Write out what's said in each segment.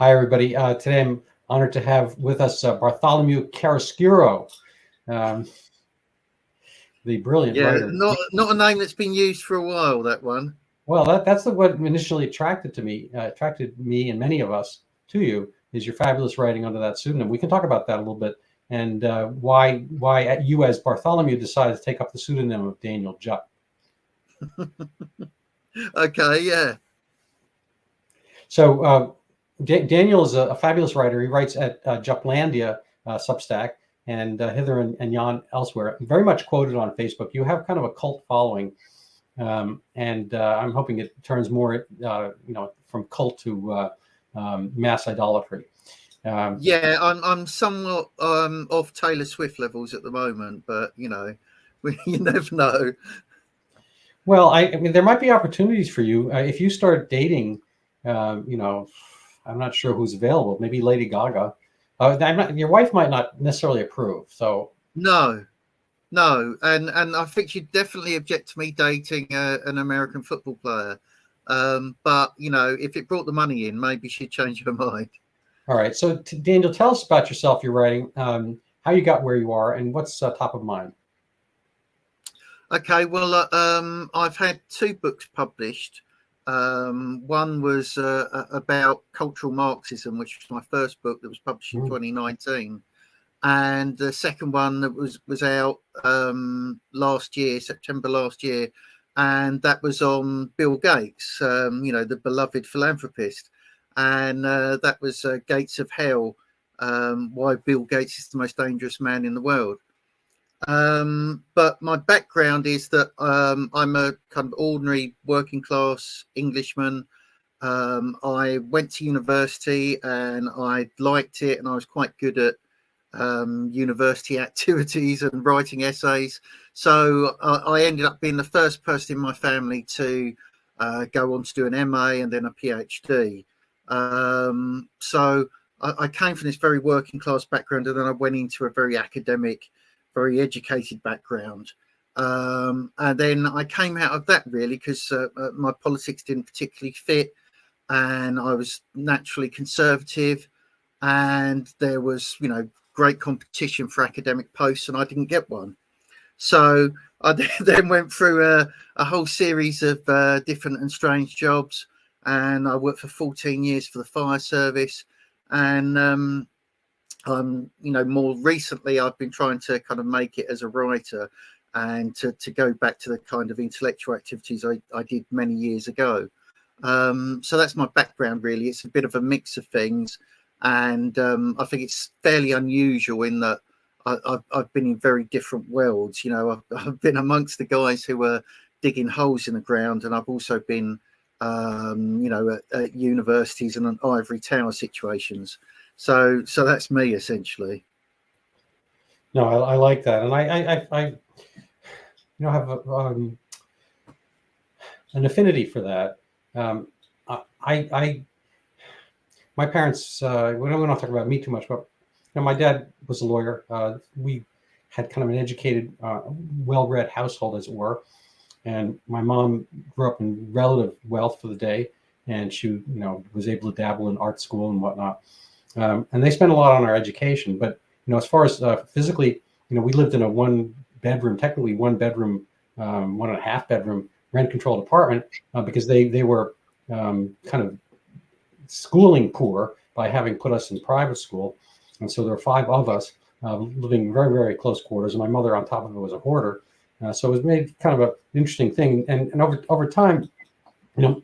Hi, everybody. Today I'm honored to have with us Bartholomew Carrasquero, um, the brilliant Yeah, writer. not a name that's been used for a while, that one. Well, that's what initially attracted me and many of us to you, is your fabulous writing under that pseudonym. We can talk about that a little bit, and why you as Bartholomew decided to take up the pseudonym of Daniel Jupp. Okay, yeah. So Daniel is a fabulous writer. He writes at Jupplandia Substack and hither and yon elsewhere. Very much quoted on Facebook. You have kind of a cult following, and I'm hoping it turns more, from cult to mass idolatry. Yeah, I'm somewhat off Taylor Swift levels at the moment, but you never know. Well, I mean, there might be opportunities for you if you start dating. I'm not sure who's available. Maybe Lady Gaga. Your wife might not necessarily approve. So No, and I think she'd definitely object to me dating an American football player. But if it brought the money in, maybe she'd change her mind. all right. So Daniel, tell us about yourself, your writing, how you got where you are, and what's top of mind. Okay, well, I've had two books published. One was about cultural Marxism, which was my first book that was published in 2019, and the second one that was out last year, September last year, and that was on Bill Gates, the beloved philanthropist, and that was Gates of Hell: Why Bill Gates is the Most Dangerous Man in the World. But my background is that I'm a kind of ordinary working class Englishman. I went to university and I liked it, and I was quite good at university activities and writing essays. So I ended up being the first person in my family to go on to do an MA and then a PhD. So I came from this very working class background, and then I went into a very academic, very educated background. And then I came out of that really because my politics didn't particularly fit, and I was naturally conservative, and there was, great competition for academic posts, and I didn't get one. So I then went through a whole series of different and strange jobs, and I worked for 14 years for the fire service. And more recently, I've been trying to kind of make it as a writer, and to go back to the kind of intellectual activities I did many years ago. So that's my background, really. It's a bit of a mix of things. And I think it's fairly unusual in that I've been in very different worlds. I've been amongst the guys who were digging holes in the ground, and I've also been, at universities and on ivory tower situations. So that's me essentially. No, I like that, and I have an affinity for that. My parents, we don't talk about me too much, but my dad was a lawyer. We had kind of an educated, well-read household, as it were. And my mom grew up in relative wealth for the day, and she, was able to dabble in art school and whatnot. And they spent a lot on our education. But, as far as physically, we lived in a technically one bedroom, 1.5 bedroom rent-controlled apartment because they were kind of schooling poor by having put us in private school. And so there were 5 of us living very, very close quarters. And my mother, on top of it, was a hoarder. So it was made kind of an interesting thing. And over time,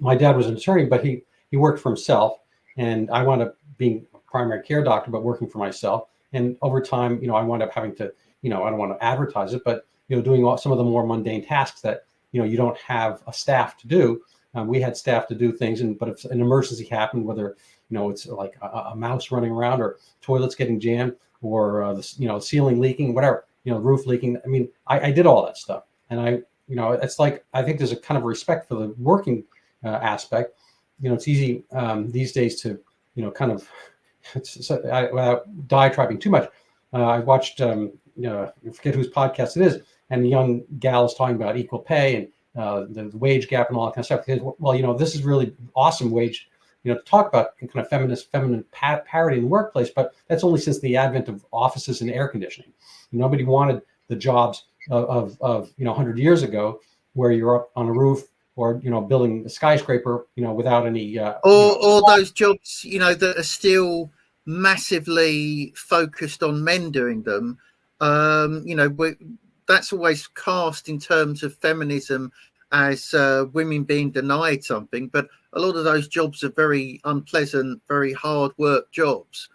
my dad was an attorney, but he worked for himself. And I wound up being a primary care doctor, but working for myself. And over time, I wound up having to, I don't want to advertise it, but, doing some of the more mundane tasks that, you don't have a staff to do. We had staff to do things, but if an emergency happened, whether it's like a mouse running around, or toilets getting jammed, or the ceiling leaking, whatever, roof leaking. I mean, I did all that stuff, and it's like, I think there's a kind of respect for the working aspect. It's easy these days to kind of without diatribing too much. I watched I forget whose podcast it is, and the young gal is talking about equal pay and the wage gap and all that kind of stuff. Because, well, this is really awesome wage to talk about kind of feminine parity in the workplace, but that's only since the advent of offices and air conditioning. Nobody wanted the jobs of 100 years ago, where you're up on a roof or building a skyscraper, without any or those jobs, that are still massively focused on men doing them. That's always cast in terms of feminism as women being denied something, but a lot of those jobs are very unpleasant, very hard work jobs.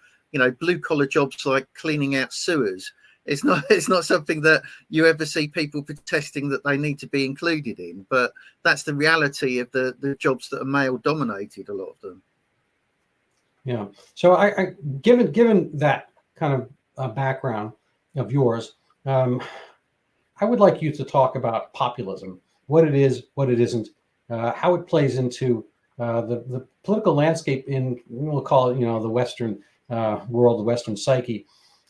Blue collar jobs like cleaning out sewers. It's not something that you ever see people protesting that they need to be included in, but that's the reality of the jobs that are male dominated, a lot of them. Yeah. So I given that kind of background of yours, I would like you to talk about populism, what it is, what it isn't, how it plays into the political landscape in, we'll call it, the Western world, the Western psyche.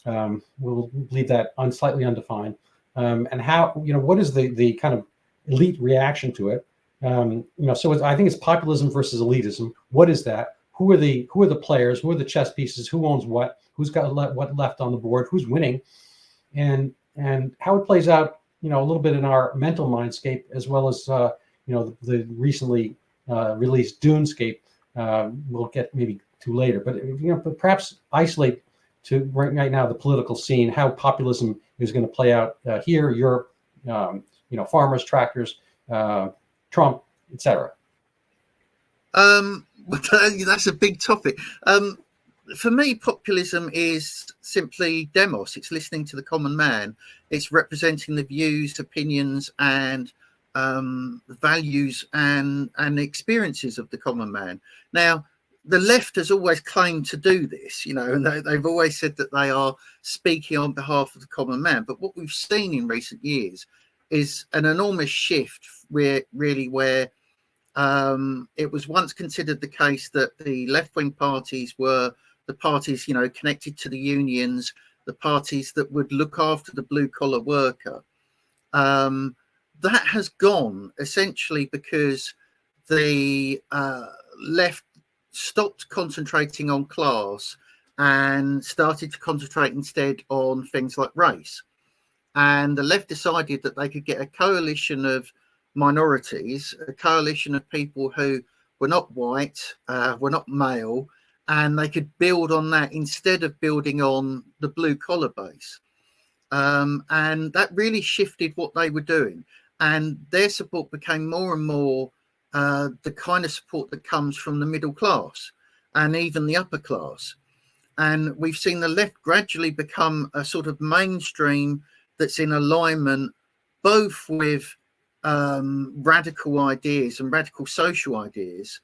We'll leave that slightly undefined, and how, what is the kind of elite reaction to it? So I think it's populism versus elitism. What is that? Who are the players? Who are the chess pieces? Who owns what? Who's got what left on the board? Who's winning? And how it plays out, a little bit in our mental mindscape, as well as the recently released Dunescape. We'll get maybe to later, but perhaps isolate to right now the political scene, how populism is going to play out here, Europe, farmers, tractors, Trump, etc. That's a big topic. For me, populism is simply demos. It's listening to the common man. It's representing the views, opinions, and values and experiences of the common man. Now, the left has always claimed to do this, and they've always said that they are speaking on behalf of the common man. But what we've seen in recent years is an enormous shift where it was once considered the case that the left-wing parties were the parties, connected to the unions, the parties that would look after the blue-collar worker. That has gone essentially because the left stopped concentrating on class and started to concentrate instead on things like race. And the left decided that they could get a coalition of minorities, a coalition of people who were not white, were not male, and they could build on that instead of building on the blue collar base. And that really shifted what they were doing. And their support became more and more the kind of support that comes from the middle class and even the upper class. And we've seen the left gradually become a sort of mainstream that's in alignment both with radical ideas and radical social ideas,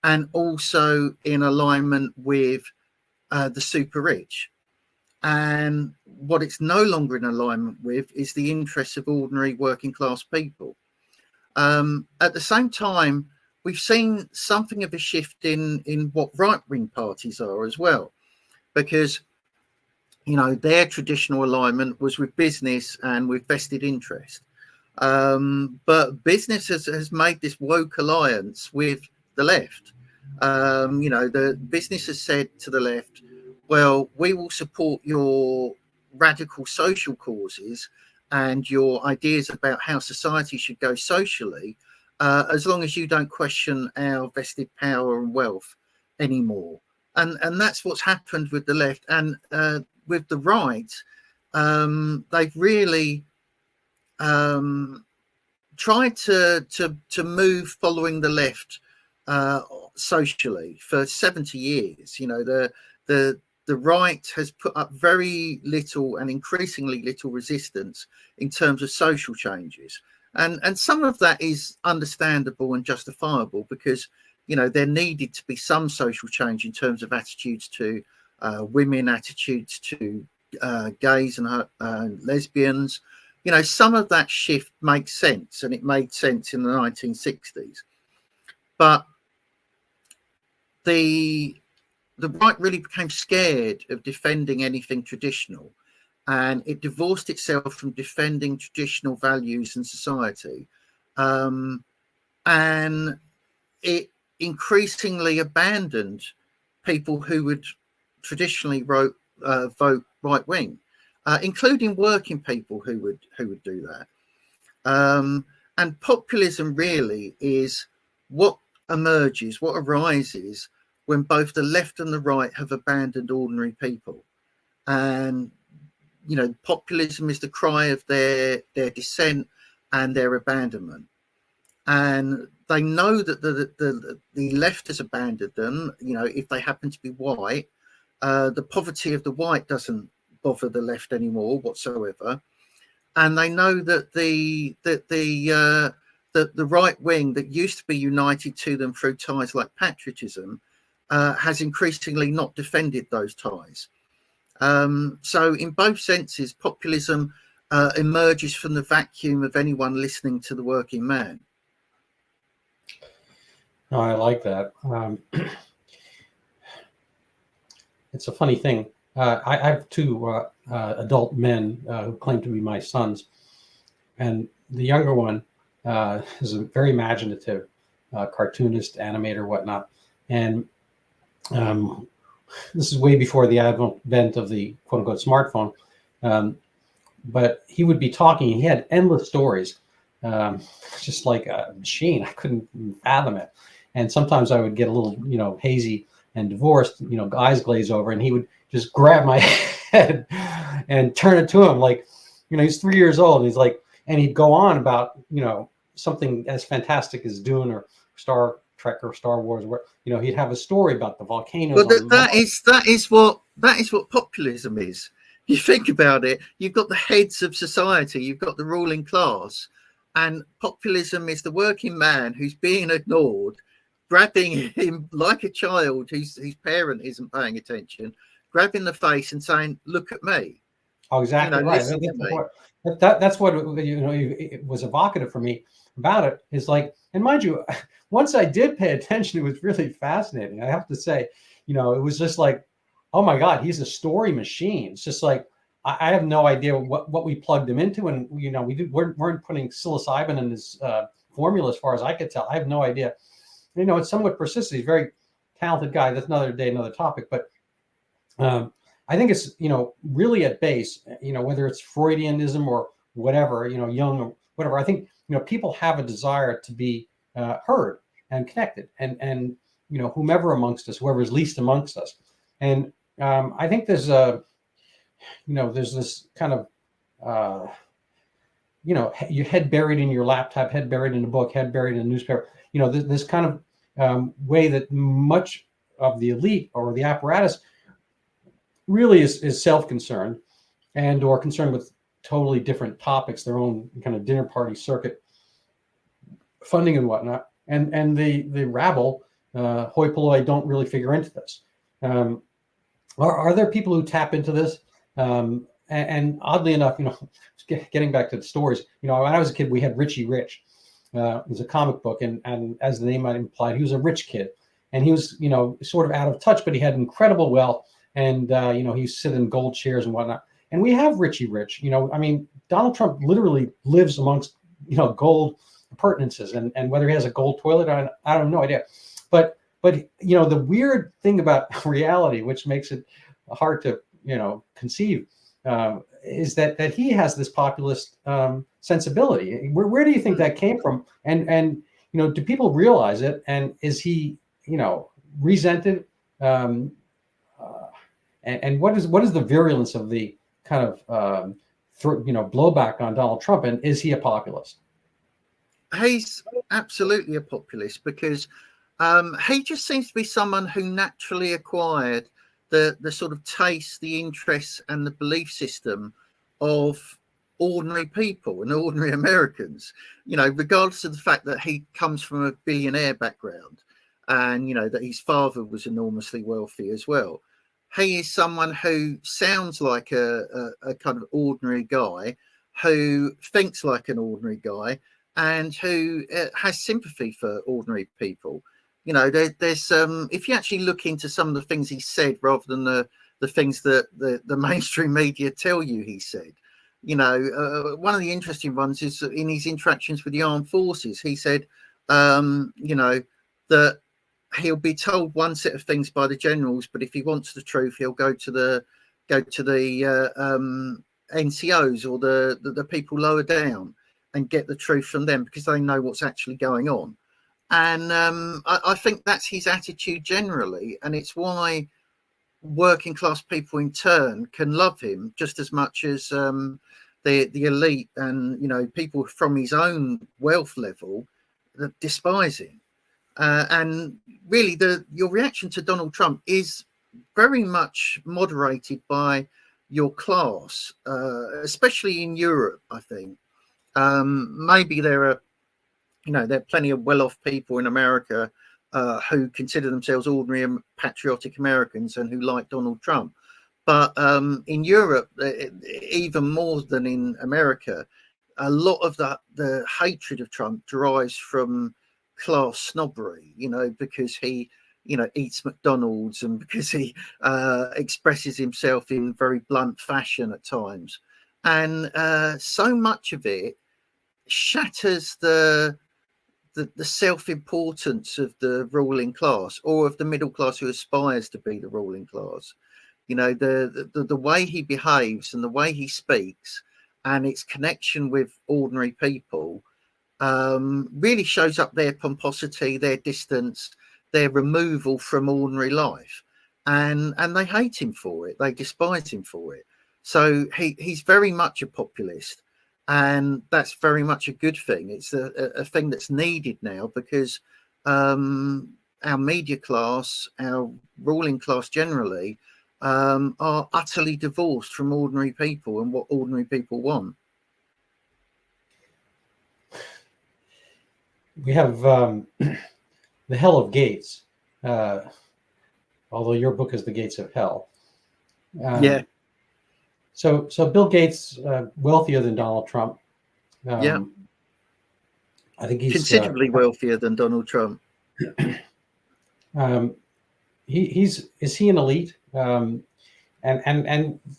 and also in alignment with the super rich. And what it's no longer in alignment with is the interests of ordinary working class people. At the same time, we've seen something of a shift in what right-wing parties are as well, because their traditional alignment was with business and with vested interest. But business has made this woke alliance with the left. The business has said to the left, well, we will support your radical social causes and your ideas about how society should go socially, as long as you don't question our vested power and wealth anymore. And that's what's happened with the left. And with the right, they've really tried to move following the left socially for 70 years. The right has put up very little and increasingly little resistance in terms of social changes. And some of that is understandable and justifiable because, there needed to be some social change in terms of attitudes to women, attitudes to gays and lesbians. Some of that shift makes sense, and it made sense in the 1960s. But the right really became scared of defending anything traditional, and it divorced itself from defending traditional values in society. And it increasingly abandoned people who would traditionally vote right wing, including working people who would do that. And populism really is what emerges, what arises when both the left and the right have abandoned ordinary people. And populism is the cry of their dissent and their abandonment. And they know that the left has abandoned them. If they happen to be white, the poverty of the white doesn't bother the left anymore whatsoever. And they know that the right wing that used to be united to them through ties like patriotism has increasingly not defended those ties. So in both senses, populism emerges from the vacuum of anyone listening to the working man. Oh, I like that. It's a funny thing. I have two adult men who claim to be my sons, and the younger one is a very imaginative cartoonist, animator, whatnot. And this is way before the advent of the quote-unquote smartphone. But he would be talking. He had endless stories, just like a machine. I couldn't fathom it. And sometimes I would get a little, hazy and divorced, eyes glaze over, and he would just grab my head and turn it to him. Like, he's 3 years old. And he's like, and he'd go on about, something as fantastic as Dune or Star Trek or Star Wars, where, he'd have a story about the volcanoes. But that is what populism is. You think about it, you've got the heads of society, you've got the ruling class, and populism is the working man who's being ignored, grabbing him like a child whose parent isn't paying attention, grabbing the face and saying, "Look at me." Oh, exactly right. That's what it was evocative for me about it. Is like, and mind you, once I did pay attention, it was really fascinating. I have to say, it was just like, oh my God, he's a story machine. It's just like, I have no idea what we plugged him into, and we weren't putting psilocybin in his formula as far as I could tell. I have no idea. It's somewhat persistent. He's a very talented guy. That's another day, another topic. But I think it's really at base, whether it's Freudianism or whatever, Jung or whatever. I think people have a desire to be heard and connected, and whomever amongst us, whoever is least amongst us. And I think there's there's this kind of your head buried in your laptop, head buried in a book, head buried in a newspaper. This kind of way that much of the elite or the apparatus really is self-concerned and or concerned with totally different topics, their own kind of dinner party circuit, funding and whatnot. And the rabble, hoi polloi, don't really figure into this. Are there people who tap into this? And oddly enough, getting back to the stories, when I was a kid, we had Richie Rich. It was a comic book, and as the name might imply, he was a rich kid, and he was, sort of out of touch, but he had incredible wealth, and he sit in gold chairs and whatnot. And we have Richie Rich. Donald Trump literally lives amongst gold appurtenances, and whether he has a gold toilet, I have no idea. But the weird thing about reality, which makes it hard to conceive, is that he has this populist sensibility. Where do you think that came from? And do people realize it? And is he resented? And what is the virulence of the kind of blowback on Donald Trump? And is he a populist? He's absolutely a populist because he just seems to be someone who naturally acquired the sort of taste, the interests, and the belief system of ordinary people and ordinary Americans. Regardless of the fact that he comes from a billionaire background, and that his father was enormously wealthy as well. He is someone who sounds like a kind of ordinary guy, who thinks like an ordinary guy, and who has sympathy for ordinary people. There's if you actually look into some of the things he said rather than the things that the mainstream media tell you he said. One of the interesting ones is in his interactions with the armed forces. He said, that he'll be told one set of things by the generals, but if he wants the truth, he'll go to the NCOs or the people lower down and get the truth from them, because they know what's actually going on. And I think that's his attitude generally, and it's why working class people in turn can love him just as much as the elite and, you know, people from his own wealth level that despise him. And really, your reaction to Donald Trump is very much moderated by your class, especially in Europe, I think. Maybe there are plenty of well-off people in America who consider themselves ordinary patriotic Americans and who like Donald Trump. But in Europe, even more than in America, a lot of the hatred of Trump derives from class snobbery, you know, because he, you know, eats McDonald's and because he expresses himself in very blunt fashion at times. And so much of it shatters the self-importance of the ruling class, or of the middle class who aspires to be the ruling class. You know, the way he behaves and the way he speaks and its connection with ordinary people really shows up their pomposity, their distance, their removal from ordinary life, and they hate him for it. They despise him for it. So he's very much a populist, and that's very much a good thing. It's a thing that's needed now, because our media class, our ruling class generally, are utterly divorced from ordinary people and what ordinary people want. We have the Hell of Gates, although your book is The Gates of Hell. Yeah. So Bill Gates, wealthier than Donald Trump. Yeah. I think he's considerably wealthier than Donald Trump. Is he an elite? And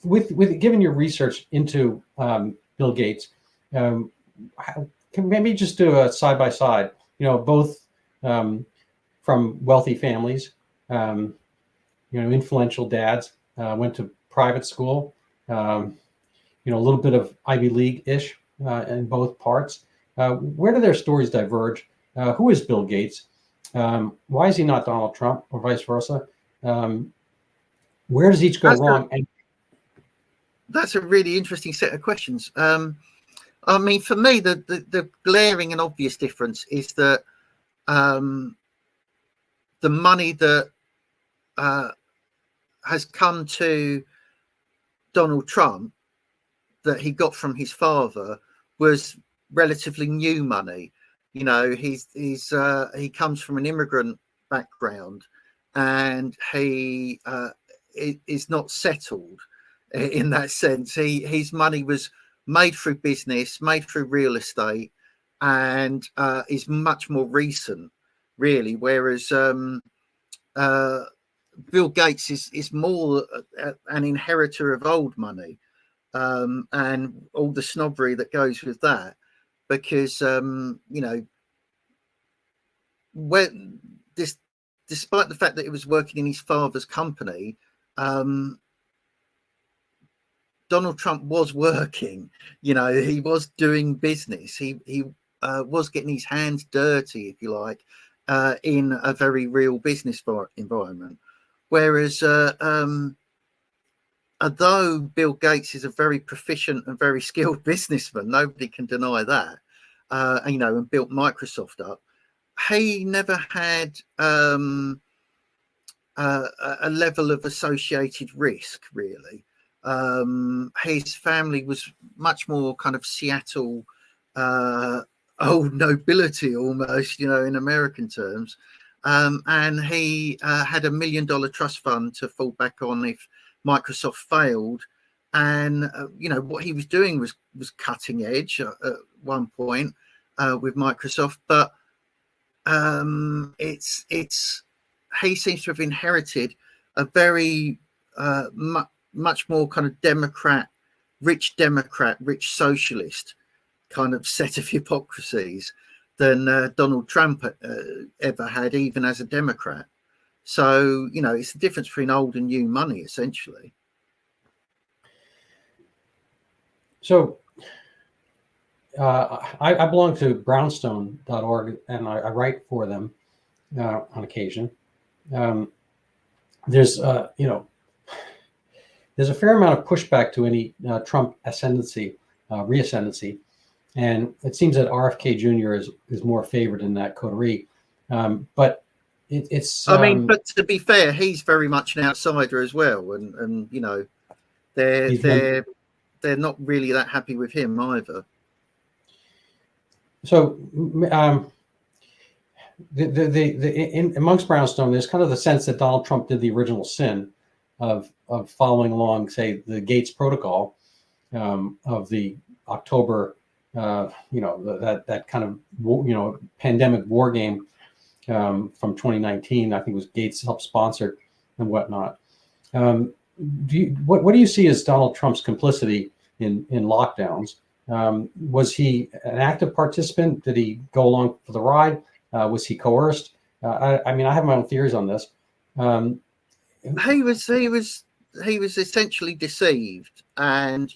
with given your research into Bill Gates, can maybe just do a side by side? You know, both from wealthy families, you know, influential dads, went to private school, you know, a little bit of Ivy League-ish in both parts. Where do their stories diverge? Who is Bill Gates? Why is he not Donald Trump, or vice versa? Where does each go wrong? That's a really interesting set of questions. I mean, for me, the glaring and obvious difference is that the money that has come to Donald Trump that he got from his father was relatively new money. You know, he comes from an immigrant background, and he is not settled in that sense. His money was made through business, made through real estate, and is much more recent, really. Whereas Bill Gates is more an inheritor of old money, and all the snobbery that goes with that. Because you know, despite the fact that he was working in his father's company, Donald Trump was working. You know, he was doing business. He was getting his hands dirty, if you like, in a very real business environment. Whereas, although Bill Gates is a very proficient and very skilled businessman, nobody can deny that, you know, and built Microsoft up, he never had a level of associated risk, really. His family was much more kind of Seattle old nobility, almost, you know, in American terms. And he had $1 million trust fund to fall back on if Microsoft failed. And you know, what he was doing was cutting edge at one point with Microsoft, but he seems to have inherited a very much more kind of rich socialist kind of set of hypocrisies than Donald Trump ever had, even as a Democrat. So, it's the difference between old and new money, essentially. So I belong to brownstone.org, and I write for them on occasion. There's a fair amount of pushback to any Trump ascendancy, reascendancy, and it seems that RFK Jr. is more favored in that coterie. But it's. But to be fair, he's very much an outsider as well, and they're not really that happy with him either. So, amongst Brownstone, there's kind of the sense that Donald Trump did the original sin of following along, say, the Gates protocol of the October, that kind of pandemic war game from 2019. I think it was Gates helped sponsor and whatnot. What do you see as Donald Trump's complicity in lockdowns? Was he an active participant? Did he go along for the ride? Was he coerced? I have my own theories on this. He was essentially deceived, and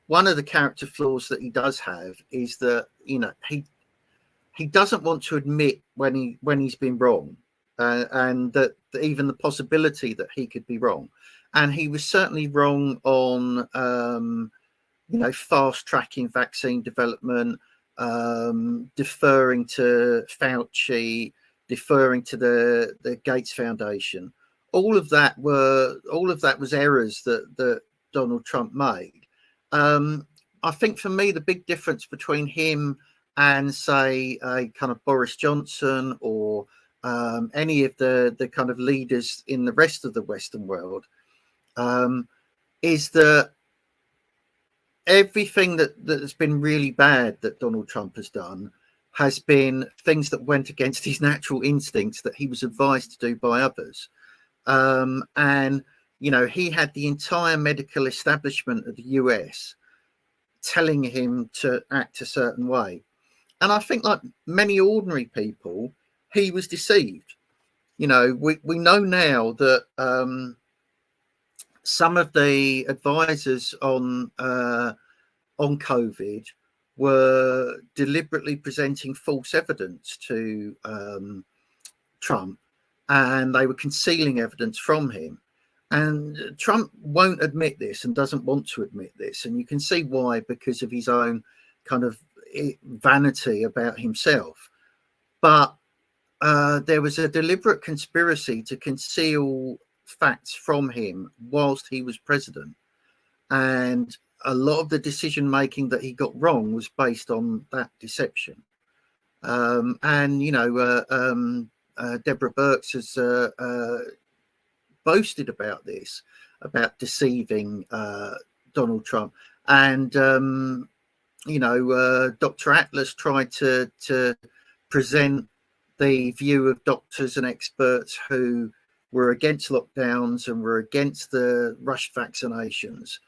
one of the character flaws that he does have is that he doesn't want to admit when he's been wrong, and that even the possibility that he could be wrong, and he was certainly wrong on fast tracking vaccine development, deferring to Fauci, deferring to the Gates Foundation. All of that was errors that Donald Trump made. I think for me, the big difference between him and, say, a kind of Boris Johnson or any of the kind of leaders in the rest of the Western world is that everything that's been really bad that Donald Trump has done has been things that went against his natural instincts that he was advised to do by others. And he had the entire medical establishment of the US telling him to act a certain way. And I think, like many ordinary people, he was deceived. We know now that some of the advisors on COVID were deliberately presenting false evidence to Trump, and they were concealing evidence from him. And Trump won't admit this and doesn't want to admit this. And you can see why, because of his own kind of vanity about himself. But there was a deliberate conspiracy to conceal facts from him whilst he was president. And a lot of the decision making that he got wrong was based on that deception. Deborah Birx has boasted about this, about deceiving Donald Trump. And, Dr. Atlas tried to present the view of doctors and experts who were against lockdowns and were against the rush vaccinations.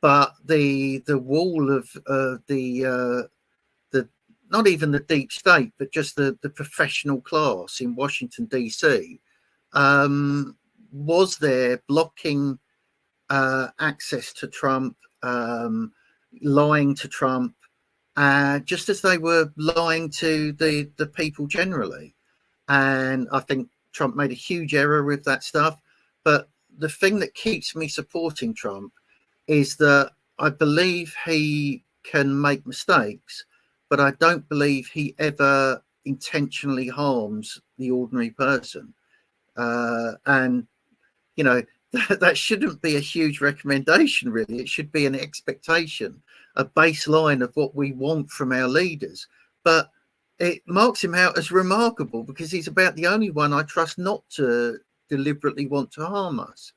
But the wall of the not even the deep state, but just the professional class in Washington, D.C., was there blocking access to Trump, lying to Trump, just as they were lying to the people generally. And I think Trump made a huge error with that stuff. But the thing that keeps me supporting Trump is that I believe he can make mistakes, but I don't believe he ever intentionally harms the ordinary person. And that shouldn't be a huge recommendation, really. It should be an expectation, a baseline of what we want from our leaders. But it marks him out as remarkable because he's about the only one I trust not to deliberately want to harm us.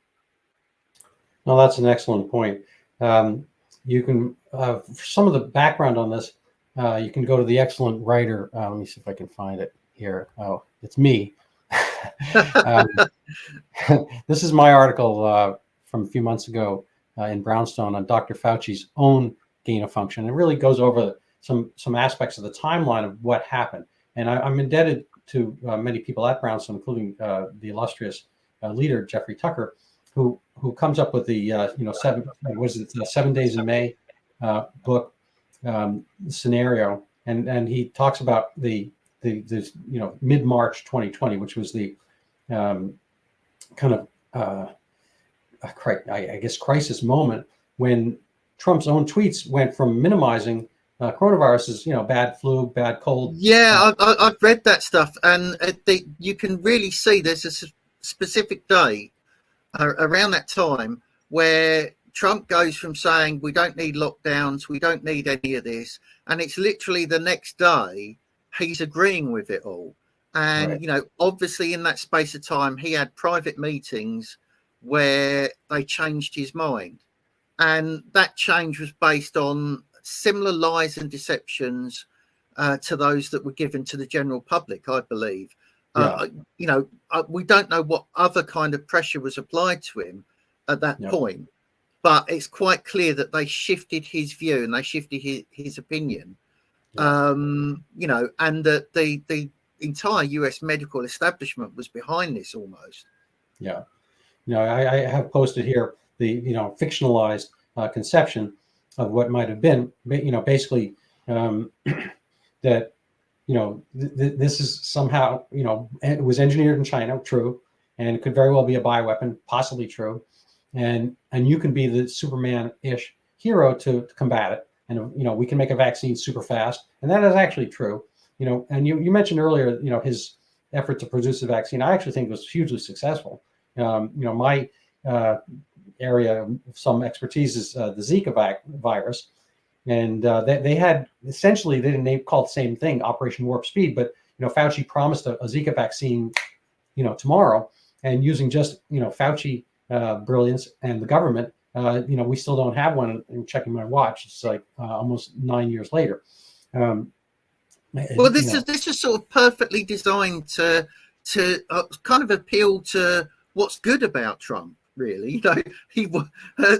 No, that's an excellent point. You can, for some of the background on this, you can go to the excellent writer. Let me see if I can find it here. Oh, it's me. This is my article from a few months ago in Brownstone on Dr. Fauci's own gain of function. It really goes over some aspects of the timeline of what happened. And I'm indebted to many people at Brownstone, including the illustrious leader Jeffrey Tucker, who comes up with the 7 Days in May book scenario, and he talks about the mid-March 2020, which was the kind of I guess crisis moment when Trump's own tweets went from minimizing coronavirus as bad flu, bad cold. Yeah, I've read that stuff, and you can really see there's a specific day around that time where Trump goes from saying we don't need lockdowns, we don't need any of this, and it's literally the next day he's agreeing with it all. And Right. Obviously in that space of time he had private meetings where they changed his mind, and that change was based on similar lies and deceptions to those that were given to the general public, I believe. Yeah. We don't know what other kind of pressure was applied to him at that point, but it's quite clear that they shifted his view and they shifted his opinion. And that the entire US medical establishment was behind this almost. Yeah. I have posted here the fictionalized conception of what might have been, basically that this is somehow it was engineered in China, true, and it could very well be a bioweapon, possibly true, and you can be the Superman-ish hero to combat it, and we can make a vaccine super fast, and that is actually true. And you mentioned earlier his effort to produce a vaccine. I actually think it was hugely successful. My area of some expertise is the Zika virus, and they had essentially, they didn't call it the same thing, Operation Warp Speed, but Fauci promised a Zika vaccine tomorrow, and using just Fauci brilliance and the government, we still don't have one. I'm checking my watch, it's like almost 9 years later. Well, this is sort of perfectly designed to kind of appeal to what's good about Trump, really. He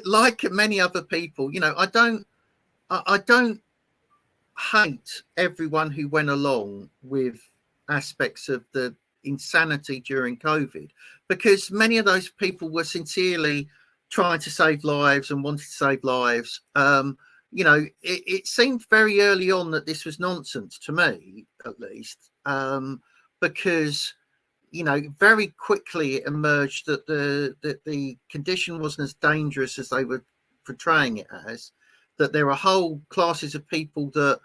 like many other people, I don't hate everyone who went along with aspects of the insanity during COVID, because many of those people were sincerely trying to save lives and wanted to save lives. It seemed very early on that this was nonsense, to me at least, because very quickly it emerged that the condition wasn't as dangerous as they were portraying it as, that there are whole classes of people that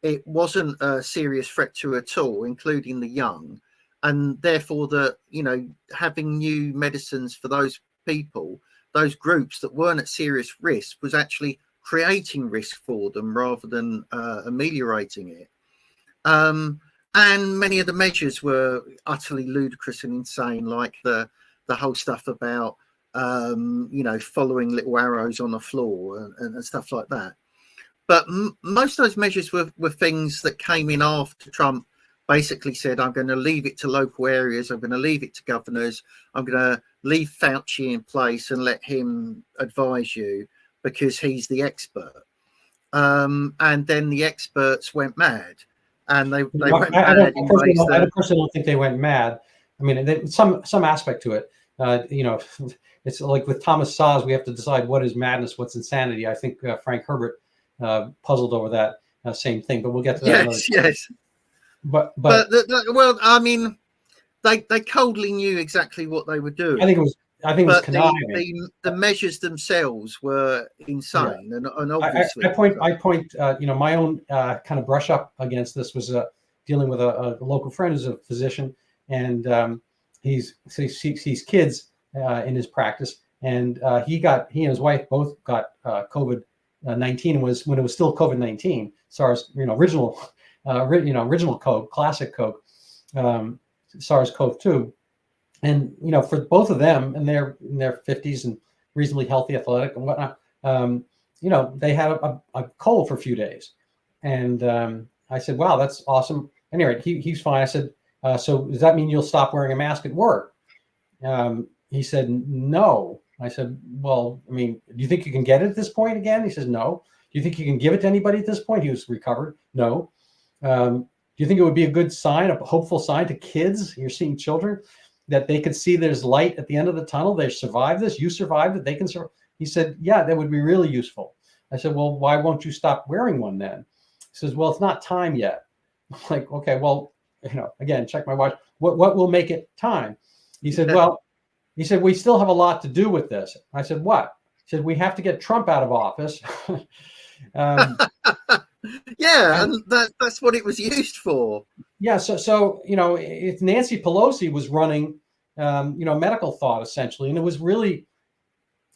it wasn't a serious threat to at all, including the young, and therefore that having new medicines for those people, those groups that weren't at serious risk, was actually creating risk for them rather than ameliorating it. And many of the measures were utterly ludicrous and insane, like the whole stuff about following little arrows on the floor and stuff like that. But most of those measures were things that came in after Trump basically said, I'm going to leave it to local areas, I'm going to leave it to governors, I'm going to leave Fauci in place and let him advise you because he's the expert. And then the experts went mad. And they went mad. I personally don't think they went mad. I mean, some aspect to it. It's like with Thomas Saz, we have to decide what is madness, what's insanity. I think Frank Herbert puzzled over that same thing, but we'll get to that. Yes. But well, I mean, they coldly knew exactly what they were doing. I think it was conniving. The measures themselves were insane, and obviously. I point. My own kind of brush up against this was dealing with a local friend who's a physician, and he sees kids in his practice, and he and his wife both got COVID-19 was when it was still COVID-19, SARS, original code, classic code, SARS-CoV-2. And for both of them, and they're in their 50s and reasonably healthy, athletic, and whatnot, they had a cold for a few days. And I said, "Wow, that's awesome." Anyway, he's fine. I said, "So does that mean you'll stop wearing a mask at work?" He said, "No." I said, "Well, I mean, do you think you can get it at this point again?" He says, "No." "Do you think you can give it to anybody at this point?" He was recovered. "No." Do you think it would be a good sign, a hopeful sign to kids? You're seeing children that they could see there's light at the end of the tunnel. They survived this. You survived it. They can survive. He said, yeah, that would be really useful. I said, well, why won't you stop wearing one then? He says, well, it's not time yet. I'm like, okay, well, again, check my watch. What will make it time? He said, well, we still have a lot to do with this. I said, what? He said, we have to get Trump out of office. Yeah, and that's what it was used for. Yeah, so if Nancy Pelosi was running, medical thought essentially, and it was really,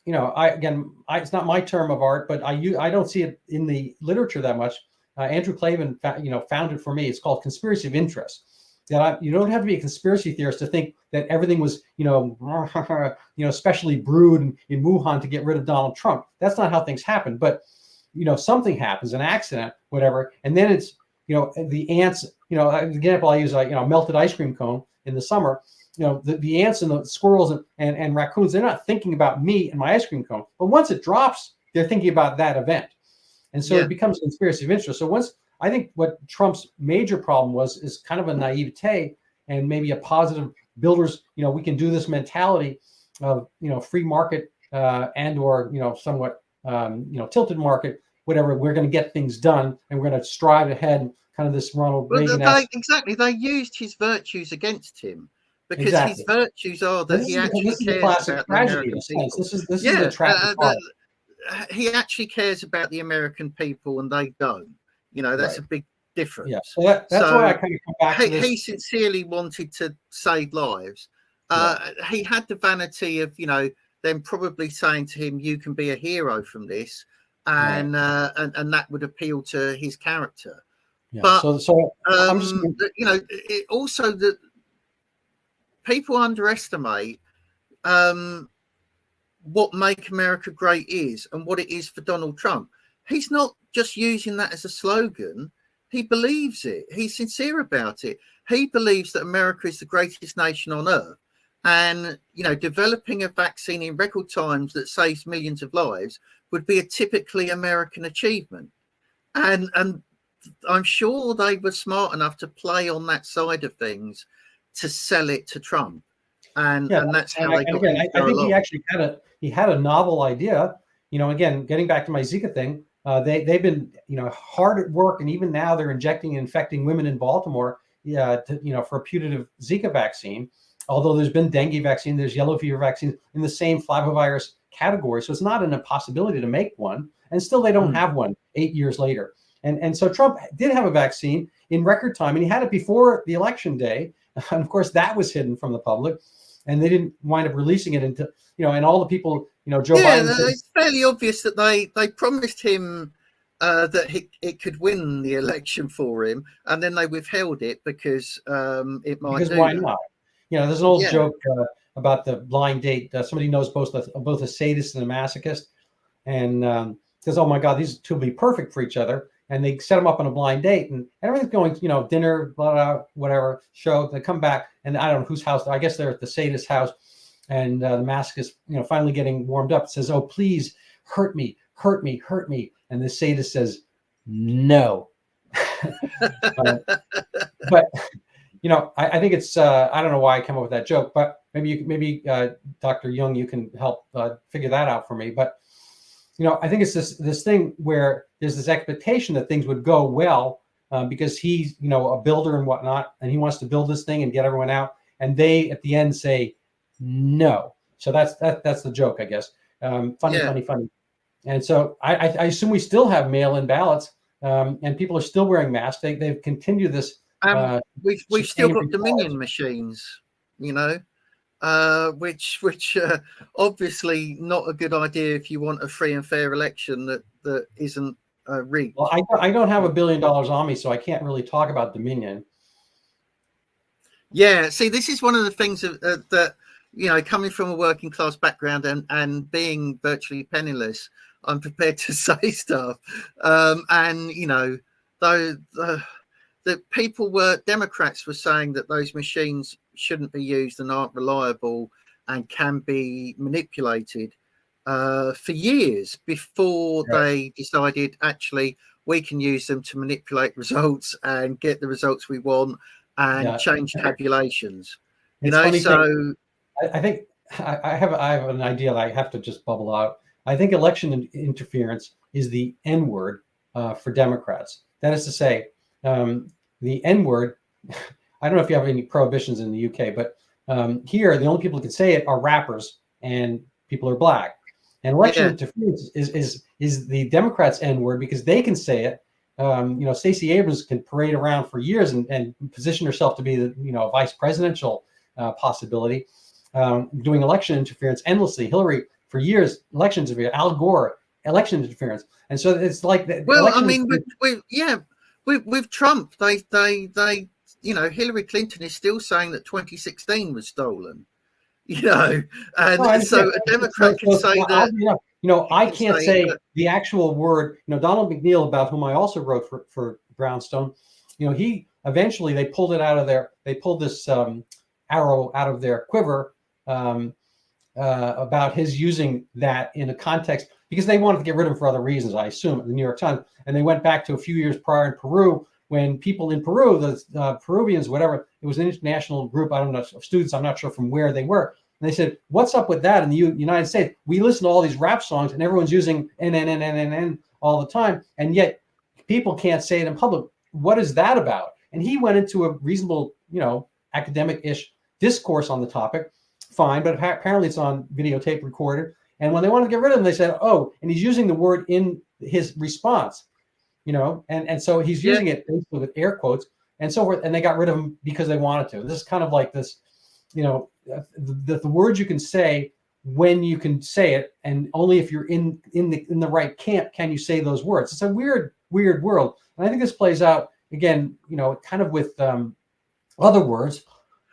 it's not my term of art, but I don't see it in the literature that much. Andrew Klavan, found it for me. It's called conspiracy of interest. That you don't have to be a conspiracy theorist to think that everything was, specially brewed in Wuhan to get rid of Donald Trump. That's not how things happen. But something happens, an accident, whatever, and then it's the ants. An example I use, melted ice cream cone in the summer. The ants and the squirrels and raccoons, they're not thinking about me and my ice cream cone. But once it drops, they're thinking about that event. And so it becomes a conspiracy of interest. So I think what Trump's major problem is kind of a naivete and maybe a positive builders, we can do this mentality of, free market and or, somewhat, tilted market, whatever. We're going to get things done and we're going to strive ahead, kind of this Ronald Reagan. Exactly. They used his virtues against him. Because his virtues are that he actually cares about the American people. This is the tragic part. He actually cares about the American people, and they don't. That's a big difference. Yeah, so that's why I kind of come back to this. He sincerely wanted to save lives. He had the vanity of, them probably saying to him, "You can be a hero from this," and that would appeal to his character. Yeah. But I'm just, it also that. People underestimate what Make America Great is and what it is for Donald Trump. He's not just using that as a slogan. He believes it. He's sincere about it. He believes that America is the greatest nation on earth. And, developing a vaccine in record times that saves millions of lives would be a typically American achievement. And I'm sure they were smart enough to play on that side of things to sell it to Trump, and that's how they got. I think he actually had a novel idea. Again, getting back to my Zika thing, they've been hard at work, and even now they're injecting and infecting women in Baltimore, for a putative Zika vaccine. Although there's been dengue vaccine, there's yellow fever vaccine in the same flavivirus category, so it's not an impossibility to make one. And still, they don't have one 8 years later. And so Trump did have a vaccine in record time, and he had it before the election day. And of course, that was hidden from the public, and they didn't wind up releasing it until, and all the people, Joe Biden. It's fairly obvious that they promised him that it could win the election for him, and then they withheld it because it might. Because why not? There's an old joke about the blind date. Somebody knows both a sadist and a masochist, and says, "Oh my God, these two will be perfect for each other." And they set them up on a blind date, and everything's going, dinner, blah, blah, whatever, show. They come back, and I don't know whose house. I guess they're at the sadist house, and the masochist, finally getting warmed up, says, "Oh, please, hurt me, hurt me, hurt me." And the sadist says, "No." But I think it's I don't know why I came up with that joke, but maybe Dr. Young, you can help figure that out for me. But I think it's this thing where there's this expectation that things would go well because he's, a builder and whatnot, and he wants to build this thing and get everyone out. And they, at the end, say no. So that's the joke, I guess. Funny. And so I assume we still have mail-in ballots, and people are still wearing masks. They've continued this. We've still got Dominion machines, which obviously not a good idea if you want a free and fair election that isn't rigged. Well, I don't have $1 billion on me, so I can't really talk about Dominion. Yeah, see, this is one of the things that coming from a working class background and being virtually penniless, I'm prepared to say stuff. The Democrats were saying that those machines shouldn't be used and aren't reliable and can be manipulated. for years before they decided actually we can use them to manipulate results and get the results we want and change tabulations. It's funny so I think I have an idea that I have to just bubble out. I think election interference is the N word for Democrats. That is to say, the N word. I don't know if you have any prohibitions in the UK, but here the only people who can say it are rappers and people who are black. And election interference is the Democrats' N word because they can say it. Stacey Abrams can parade around for years and position herself to be the vice presidential possibility, doing election interference endlessly. Hillary for years, election interference. Al Gore, election interference. And so it's like that. Well, I mean, with Trump, they Hillary Clinton is still saying that 2016 was stolen. And so a Democrat can say that. I can't say the actual word. Donald McNeil, about whom I also wrote for Brownstone, he eventually they pulled it out of their. They pulled this arrow out of their quiver about his using that in a context because they wanted to get rid of him for other reasons, I assume, at the New York Times. And they went back to a few years prior in Peru when people in Peru, the Peruvians, whatever, it was an international group, I don't know, of students, I'm not sure from where they were. And they said, what's up with that in the United States? We listen to all these rap songs and everyone's using N all the time. And yet people can't say it in public. What is that about? And he went into a reasonable, academic-ish discourse on the topic. Fine, but apparently it's on videotape recorded. And when they wanted to get rid of him, they said, oh, and he's using the word in his response, and so he's using it basically with air quotes and so forth. And they got rid of him because they wanted to. This is kind of like this, the words you can say when you can say it, and only if you're in the right camp can you say those words. It's a weird world, and I think this plays out again, kind of with other words.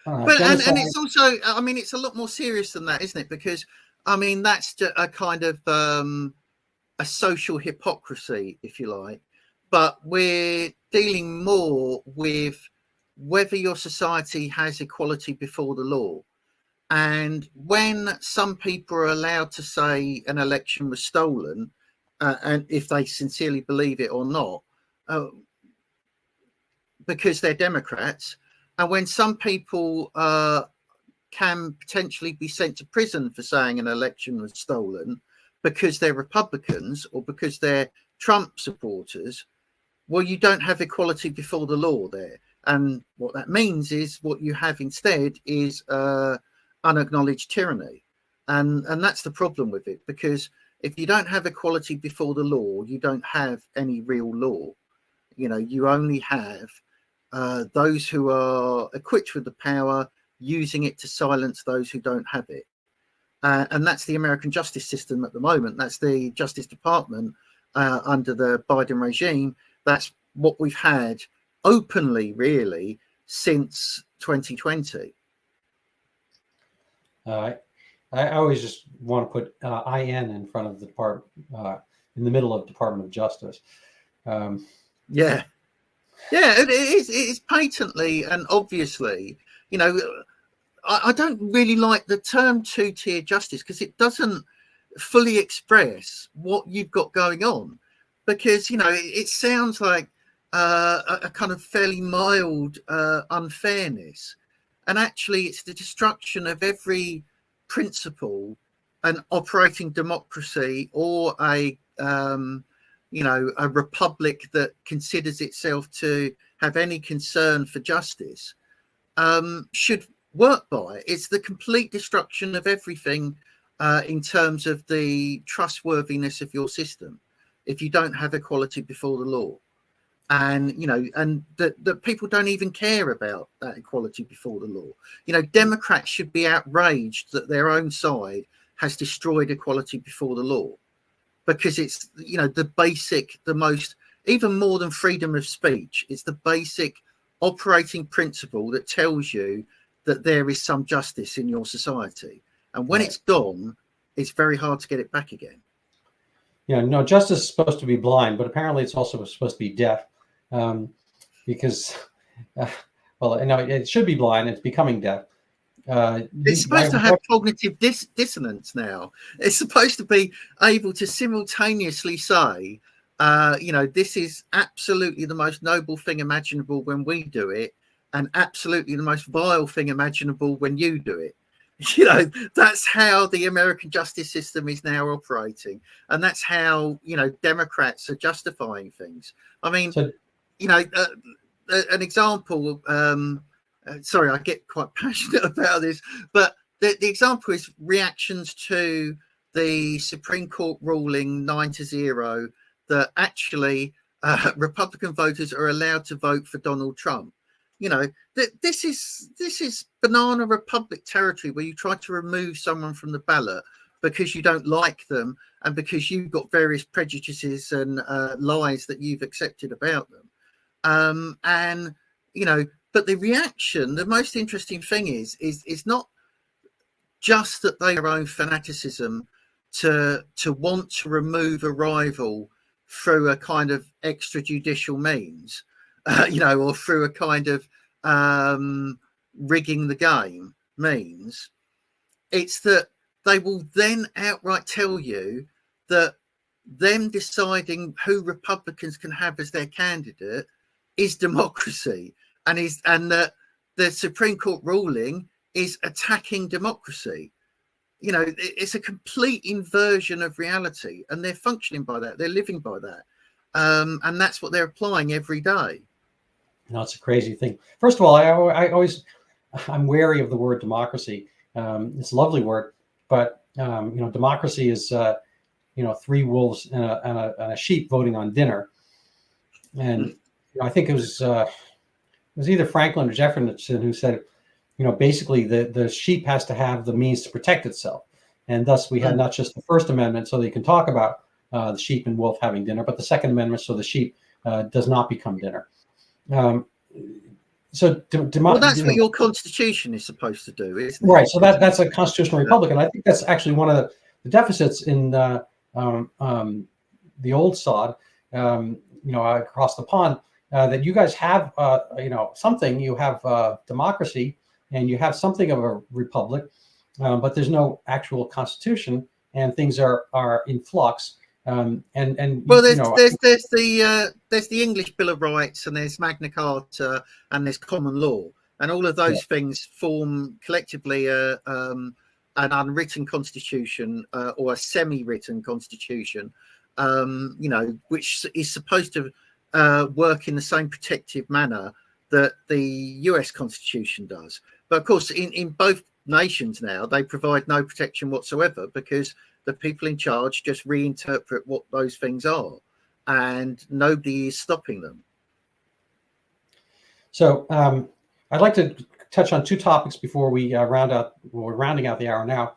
But and it's also, I mean, it's a lot more serious than that, isn't it? Because I mean, that's just a kind of a social hypocrisy, if you like. But we're dealing more with whether your society has equality before the law. And when some people are allowed to say an election was stolen, and if they sincerely believe it or not, because they're Democrats, and when some people can potentially be sent to prison for saying an election was stolen because they're Republicans or because they're Trump supporters, well, you don't have equality before the law there. And what that means is what you have instead is unacknowledged tyranny. And that's the problem with it, because if you don't have equality before the law, you don't have any real law. You only have those who are equipped with the power using it to silence those who don't have it. And that's the American justice system at the moment. That's the Justice Department under the Biden regime. That's what we've had openly, really, since 2020. I always just want to put IN in front of the department, in the middle of Department of Justice. Yeah, it is. It is patently and obviously, I don't really like the term two-tier justice because it doesn't fully express what you've got going on. Because, it sounds like a kind of fairly mild unfairness. And actually, it's the destruction of every principle an operating democracy or a republic that considers itself to have any concern for justice should work by. It's the complete destruction of everything in terms of the trustworthiness of your system if you don't have equality before the law. And that people don't even care about that equality before the law. Democrats should be outraged that their own side has destroyed equality before the law, because it's the basic, the most, even more than freedom of speech, it's the basic operating principle that tells you that there is some justice in your society, and when it's gone, it's very hard to get it back again. No, justice is supposed to be blind, but apparently it's also supposed to be deaf. Because, it should be blind. It's becoming deaf. It's supposed to have cognitive dissonance now. It's supposed to be able to simultaneously say, this is absolutely the most noble thing imaginable when we do it, and absolutely the most vile thing imaginable when you do it. That's how the American justice system is now operating. And that's how, Democrats are justifying things. I mean, an example, sorry, I get quite passionate about this, but the example is reactions to the Supreme Court ruling 9-0 that actually Republican voters are allowed to vote for Donald Trump. This is banana republic territory where you try to remove someone from the ballot because you don't like them and because you've got various prejudices and lies that you've accepted about them. But the reaction, the most interesting thing is not just that they have their own fanaticism to want to remove a rival through a kind of extrajudicial means, or through a kind of rigging the game means. It's that they will then outright tell you that them deciding who Republicans can have as their candidate is democracy, and that the Supreme Court ruling is attacking democracy. It's a complete inversion of reality, and they're functioning by that. They're living by that. And that's what they're applying every day. No, it's a crazy thing. First of all, I'm wary of the word democracy. It's a lovely word, but democracy is three wolves and a sheep voting on dinner. And I think it was either Franklin or Jefferson who said, basically the sheep has to have the means to protect itself, and thus we had not just the First Amendment so that you can talk about the sheep and wolf having dinner, but the Second Amendment so the sheep does not become dinner. Well, that's what your Constitution is supposed to do, isn't it? Right. So that's a constitutional republic, and I think that's actually one of the deficits in the old sod, across the pond. That you guys have, something. You have democracy, and you have something of a republic, but there's no actual constitution, and things are in flux. There's the English Bill of Rights, and there's Magna Carta, and there's common law, and all of those things form collectively an unwritten constitution or a semi-written constitution, which is supposed to work in the same protective manner that the US Constitution does. But of course, in both nations now, they provide no protection whatsoever because the people in charge just reinterpret what those things are, and nobody is stopping them. So I'd like to touch on two topics before we we're rounding out the hour now.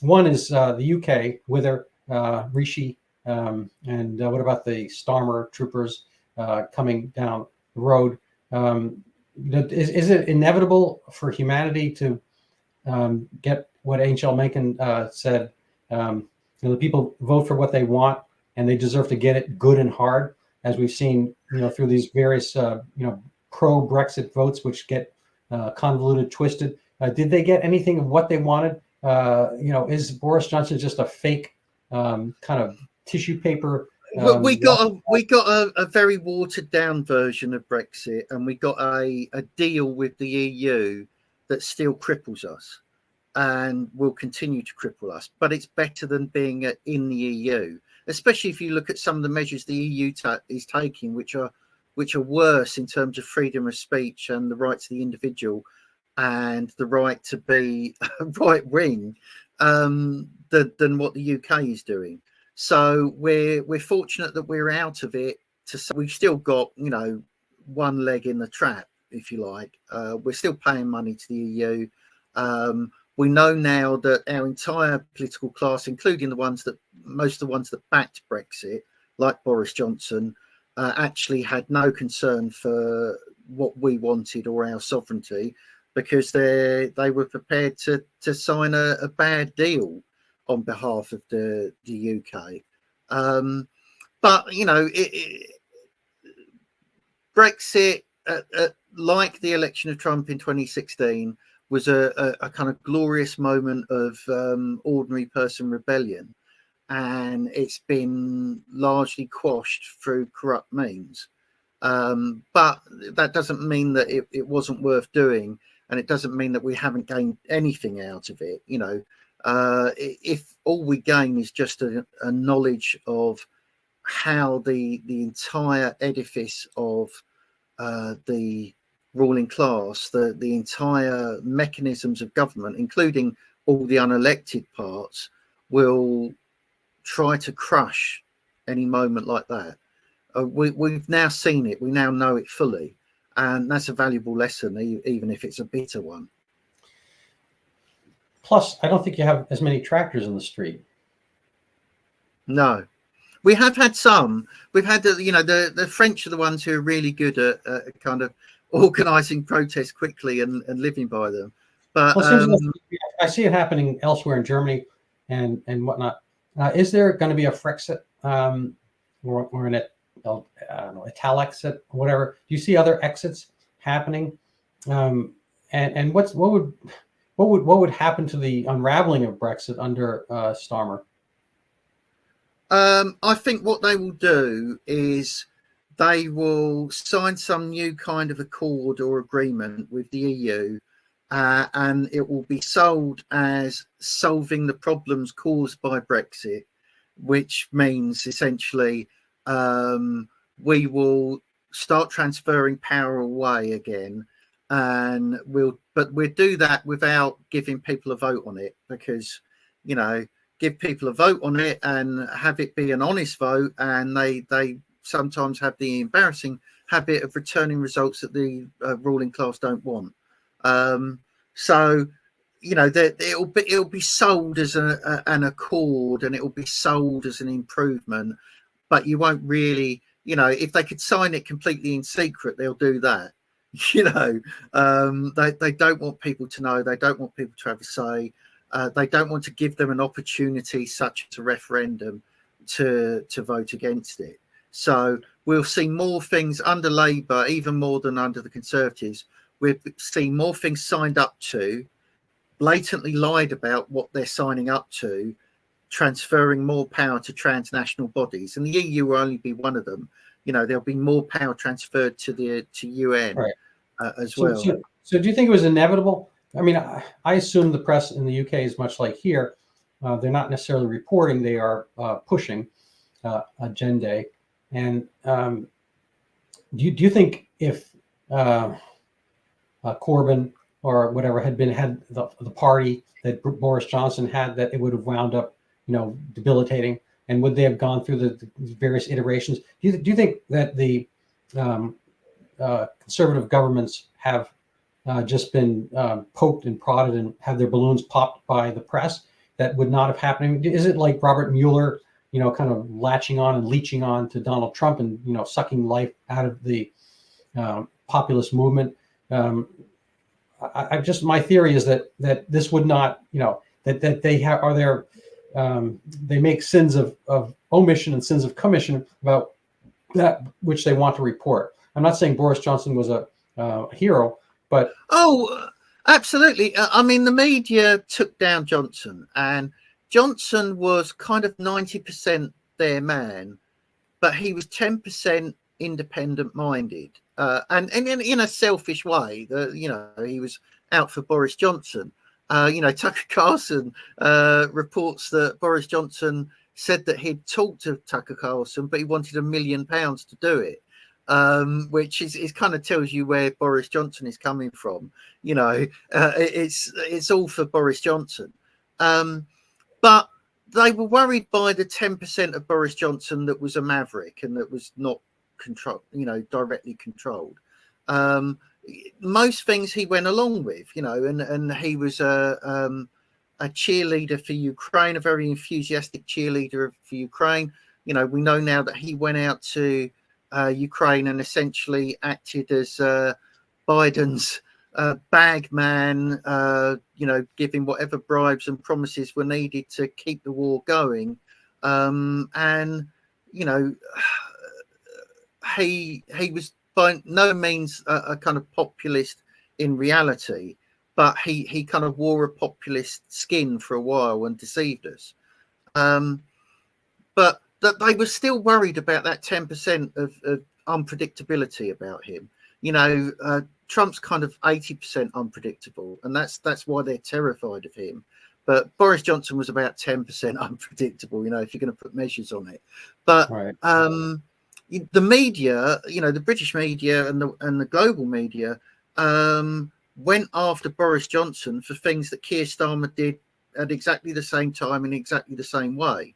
One is the UK, Wither, Rishi, and what about the Starmer troopers coming down the road? Is it inevitable for humanity to get what H.L. Mencken said? The people vote for what they want, and they deserve to get it good and hard, as we've seen, through these various, pro-Brexit votes, which get convoluted, twisted. Did they get anything of what they wanted? Is Boris Johnson just a fake kind of tissue paper? We got a very watered down version of Brexit, and we got a deal with the EU that still cripples us and will continue to cripple us. But it's better than being in the EU, especially if you look at some of the measures the EU is taking, which are worse in terms of freedom of speech and the rights of the individual and the right to be right wing than what the UK is doing. So we're fortunate that we're out of it. We've still got one leg in the trap, if you like. We're still paying money to the EU. We know now that our entire political class, including most of the ones that backed Brexit, like Boris Johnson, actually had no concern for what we wanted or our sovereignty, because they were prepared to sign a bad deal on behalf of the UK. But Brexit, like the election of Trump in 2016, was a kind of glorious moment of ordinary person rebellion, and it's been largely quashed through corrupt means. But that doesn't mean that it wasn't worth doing, and it doesn't mean that we haven't gained anything out of it. If all we gain is just a knowledge of how the entire edifice of the ruling class, the entire mechanisms of government, including all the unelected parts, will try to crush any moment like that. We've now seen it. We now know it fully. And that's a valuable lesson, even if it's a bitter one. Plus, I don't think you have as many tractors in the street. No. We have had some. We've had, the French are the ones who are really good at kind of organising protests quickly and living by them. But I see it happening elsewhere in Germany and whatnot. Is there going to be a Frexit or an Ital exit, whatever? Do you see other exits happening? And what would happen to the unraveling of Brexit under Starmer? I think what they will do is they will sign some new kind of accord or agreement with the EU, and it will be sold as solving the problems caused by Brexit, which means essentially we will start transferring power away again, and we'll do that without giving people a vote on it, because give people a vote on it and have it be an honest vote, and they sometimes have the embarrassing habit of returning results that the ruling class don't want. So it'll be sold as an accord, and it will be sold as an improvement, but you won't really, if they could sign it completely in secret, they'll do that. They don't want people to know. They don't want people to have a say. They don't want to give them an opportunity, such as a referendum, to vote against it. So we'll see more things under Labour, even more than under the Conservatives. We'll see more things signed up to, blatantly lied about what they're signing up to, transferring more power to transnational bodies, and the EU will only be one of them. There'll be more power transferred to UN, right, as well. So do you think it was inevitable? I mean, I assume the press in the UK is much like here. They're not necessarily reporting; they are pushing agenda. And do you think if Corbyn or whatever had the party that Boris Johnson had, that it would have wound up, debilitating? And would they have gone through the various iterations? Do you think that the conservative governments have just been poked and prodded and have their balloons popped by the press that would not have happened? Is it like Robert Mueller, kind of latching on and leeching on to Donald Trump and, sucking life out of the populist movement? My theory is that this would not, that they make sins of omission and sins of commission about that which they want to report. I'm not saying Boris Johnson was a hero, but absolutely. I mean, the media took down Johnson, and Johnson was kind of 90% their man, but he was 10% independent-minded, and in a selfish way. He was out for Boris Johnson. Tucker Carlson reports that Boris Johnson said that he'd talked to Tucker Carlson, but he wanted £1 million to do it. Which is kind of tells you where Boris Johnson is coming from. It's all for Boris Johnson. But they were worried by the 10% of Boris Johnson that was a maverick and that was not directly controlled. Most things he went along with, and he was a cheerleader for Ukraine, a very enthusiastic cheerleader for Ukraine. We know now that he went out to Ukraine and essentially acted as Biden's bag man, giving whatever bribes and promises were needed to keep the war going. He was by no means a kind of populist in reality, but he kind of wore a populist skin for a while and deceived us. But that they were still worried about that 10% of unpredictability about him. You know, Trump's kind of 80% unpredictable, and that's why they're terrified of him. But Boris Johnson was about 10% unpredictable, you know, if you're going to put measures on it. But Right. the media, you know, the British media and the global media went after Boris Johnson for things that Keir Starmer did at exactly the same time in exactly the same way.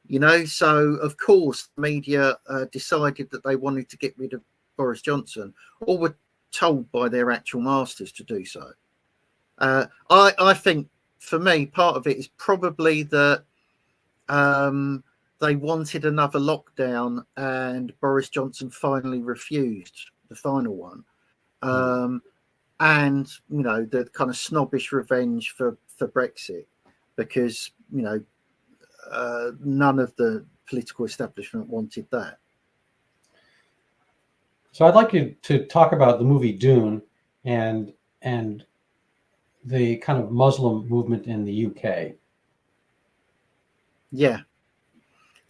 You know, so of course the media decided that they wanted to get rid of Boris Johnson, or were told by their actual masters to do so. I think, for me, part of it is probably that they wanted another lockdown, and Boris Johnson finally refused the final one. And, you know, the kind of snobbish revenge for Brexit, because, you know, none of the political establishment wanted that. So I'd like you to talk about the movie Dune and the kind of Muslim movement in the UK. Yeah.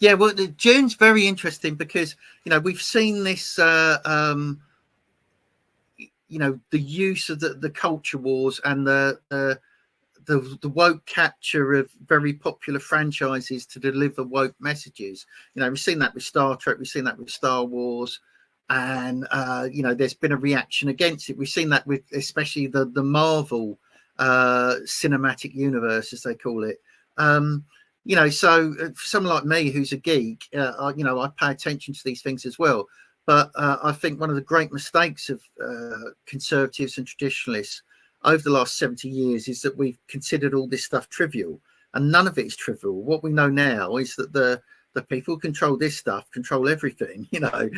Well, Dune's very interesting because, you know, we've seen this, you know, the use of the culture wars and the woke capture of very popular franchises to deliver woke messages. You know, we've seen that with Star Trek, we've seen that with Star Wars, and you know, there's been a reaction against it. We've seen that with especially the Marvel cinematic universe, as they call it. You know, so for someone like me who's a geek, you know, I pay attention to these things as well. But I think one of the great mistakes of conservatives and traditionalists over the last 70 years is that we've considered all this stuff trivial, and none of it is trivial. What we know now is that the people who control this stuff control everything. You know,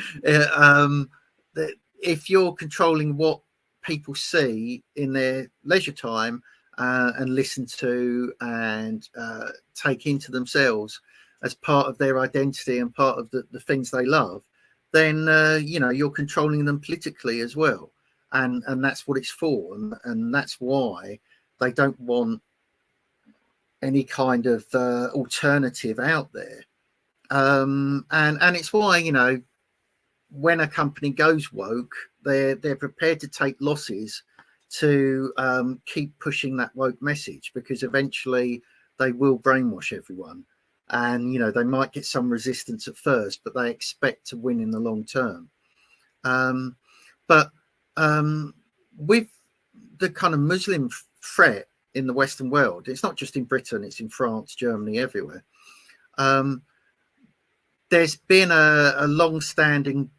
if you're controlling what people see in their leisure time and listen to and take into themselves as part of their identity and part of the things they love, then you know, you're controlling them politically as well. And that's what it's for, and that's why they don't want any kind of alternative out there. And it's why, you know, when a company goes woke, they're prepared to take losses to keep pushing that woke message, because eventually they will brainwash everyone. And, you know, they might get some resistance at first, but they expect to win in the long term. But with the kind of Muslim threat in the Western world, it's not just in Britain, it's in France, Germany, everywhere. There's been a long-standing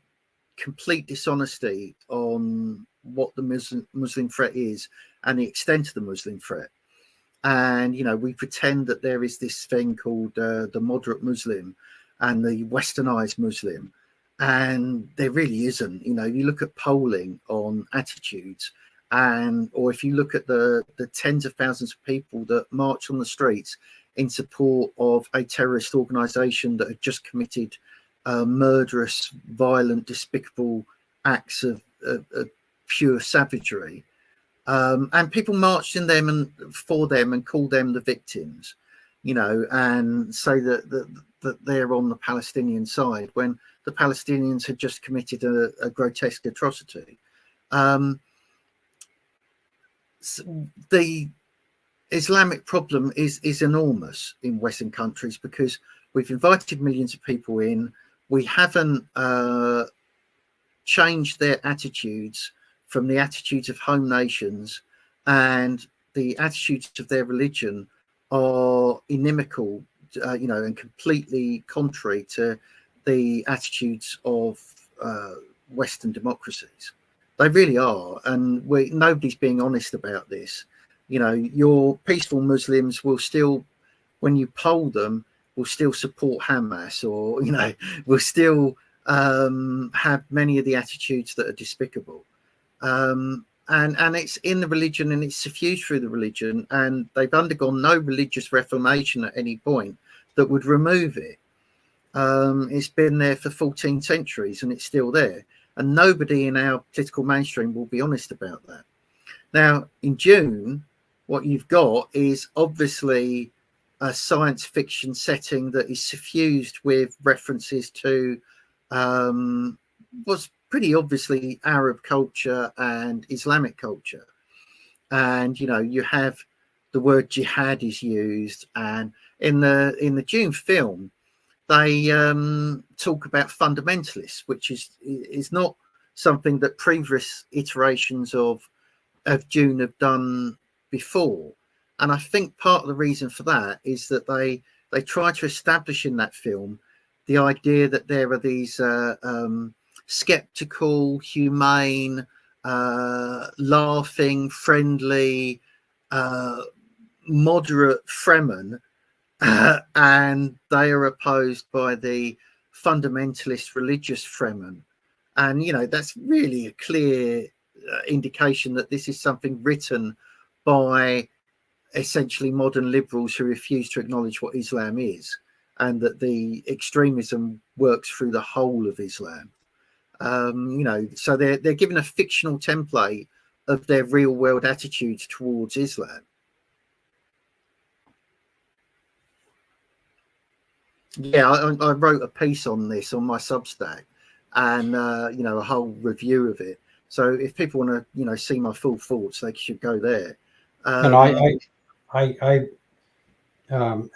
complete dishonesty on what the Muslim threat is and the extent of the Muslim threat. And, you know, we pretend that there is this thing called the moderate Muslim and the westernized Muslim. And there really isn't. You know, you look at polling on attitudes, and or if you look at the tens of thousands of people that march on the streets in support of a terrorist organization that had just committed murderous, violent, despicable acts of pure savagery, and people marched in them and for them and called them the victims, you know, and say that they're on the Palestinian side when the Palestinians had just committed a grotesque atrocity. The Islamic problem is enormous in Western countries because we've invited millions of people in. We haven't changed their attitudes from the attitudes of home nations, and the attitudes of their religion are inimical, you know, and completely contrary to the attitudes of Western democracies. They really are, and nobody's being honest about this. You know, your peaceful Muslims will still, when you poll them, will still support Hamas, or, you know, will still have many of the attitudes that are despicable. And it's in the religion, and it's suffused through the religion, and they've undergone no religious reformation at any point that would remove it. It's been there for 14 centuries and it's still there, and nobody in our political mainstream will be honest about that. Now, in June, what you've got is obviously a science fiction setting that is suffused with references to what's pretty obviously Arab culture and Islamic culture. And, you know, you have the word jihad is used. And in the June film, they talk about fundamentalists, which is not something that previous iterations of June have done before. And I think part of the reason for that is that they try to establish in that film the idea that there are these skeptical, humane, laughing, friendly, moderate Fremen, and they are opposed by the fundamentalist religious Fremen. And, you know, that's really a clear indication that this is something written by essentially modern liberals who refuse to acknowledge what Islam is, and that the extremism works through the whole of Islam. You know, so they're given a fictional template of their real world attitudes towards Islam. Yeah, I wrote a piece on this on my Substack, and you know, a whole review of it. So if people want to, you know, see my full thoughts, they should go there. And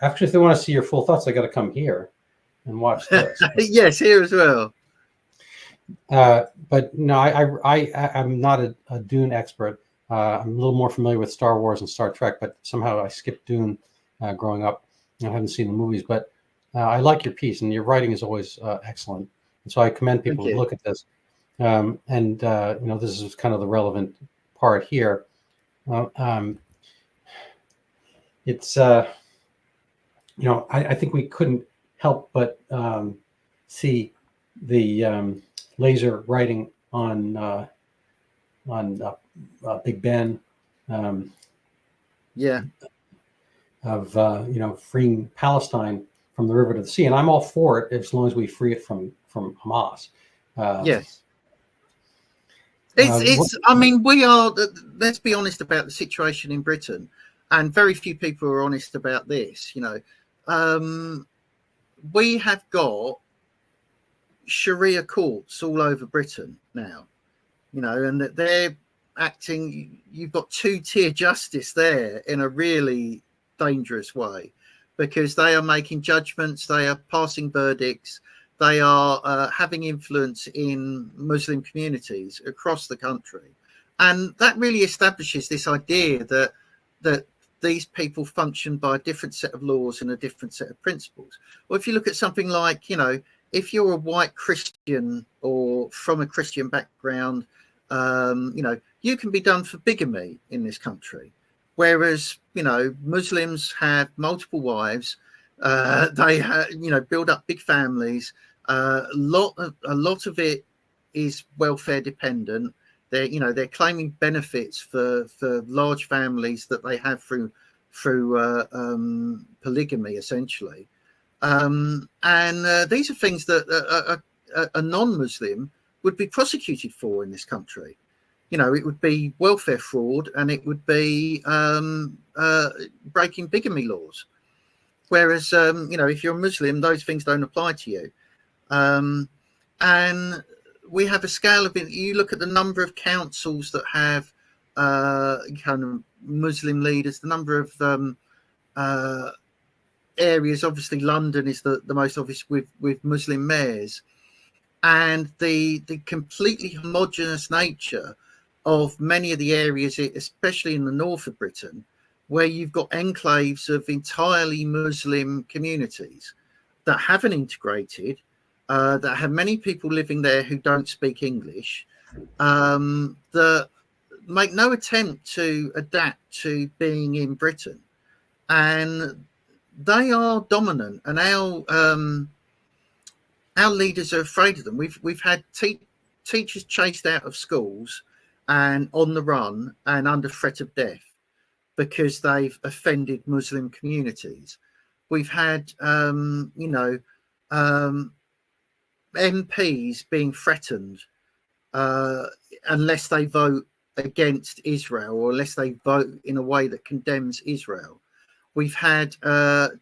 actually, if they want to see your full thoughts, they got to come here and watch this. Yes, here as well. But no, I'm not a Dune expert. I'm a little more familiar with Star Wars and Star Trek, but somehow I skipped Dune growing up. I haven't seen the movies, but I like your piece, and your writing is always excellent. And so I commend people to look at this. You know, this is kind of the relevant part here. It's you know, I think we couldn't help but see the laser writing on Big Ben. Yeah. Of you know, freeing Palestine from the river to the sea, and I'm all for it as long as we free it from Hamas. Yes. It's I mean, we are, let's be honest about the situation in Britain, and very few people are honest about this. You know, we have got Sharia courts all over Britain now, you know, and that they're acting, you've got two-tier justice there in a really dangerous way, because they are making judgments, they are passing verdicts, they are having influence in Muslim communities across the country. And that really establishes this idea that these people function by a different set of laws and a different set of principles. Well, if you look at something like, you know, if you're a white Christian or from a Christian background, you know, you can be done for bigamy in this country. Whereas, you know, Muslims have multiple wives, they you know, build up big families. A lot of it is welfare dependent. They're, you know, they're claiming benefits for large families that they have through polygamy, essentially. And these are things that a non-Muslim would be prosecuted for in this country. You know, it would be welfare fraud, and it would be breaking bigamy laws. Whereas, you know, if you're a Muslim, those things don't apply to you. And we have a scale of it. You look at the number of councils that have kind of Muslim leaders, the number of areas. Obviously, London is the most obvious with Muslim mayors, and the completely homogenous nature of many of the areas, especially in the north of Britain, where you've got enclaves of entirely Muslim communities that haven't integrated, that have many people living there who don't speak English, that make no attempt to adapt to being in Britain. And they are dominant, and our leaders are afraid of them. We've had teachers chased out of schools and on the run and under threat of death because they've offended Muslim communities. We've had, you know, MPs being threatened unless they vote against Israel, or unless they vote in a way that condemns Israel. We've had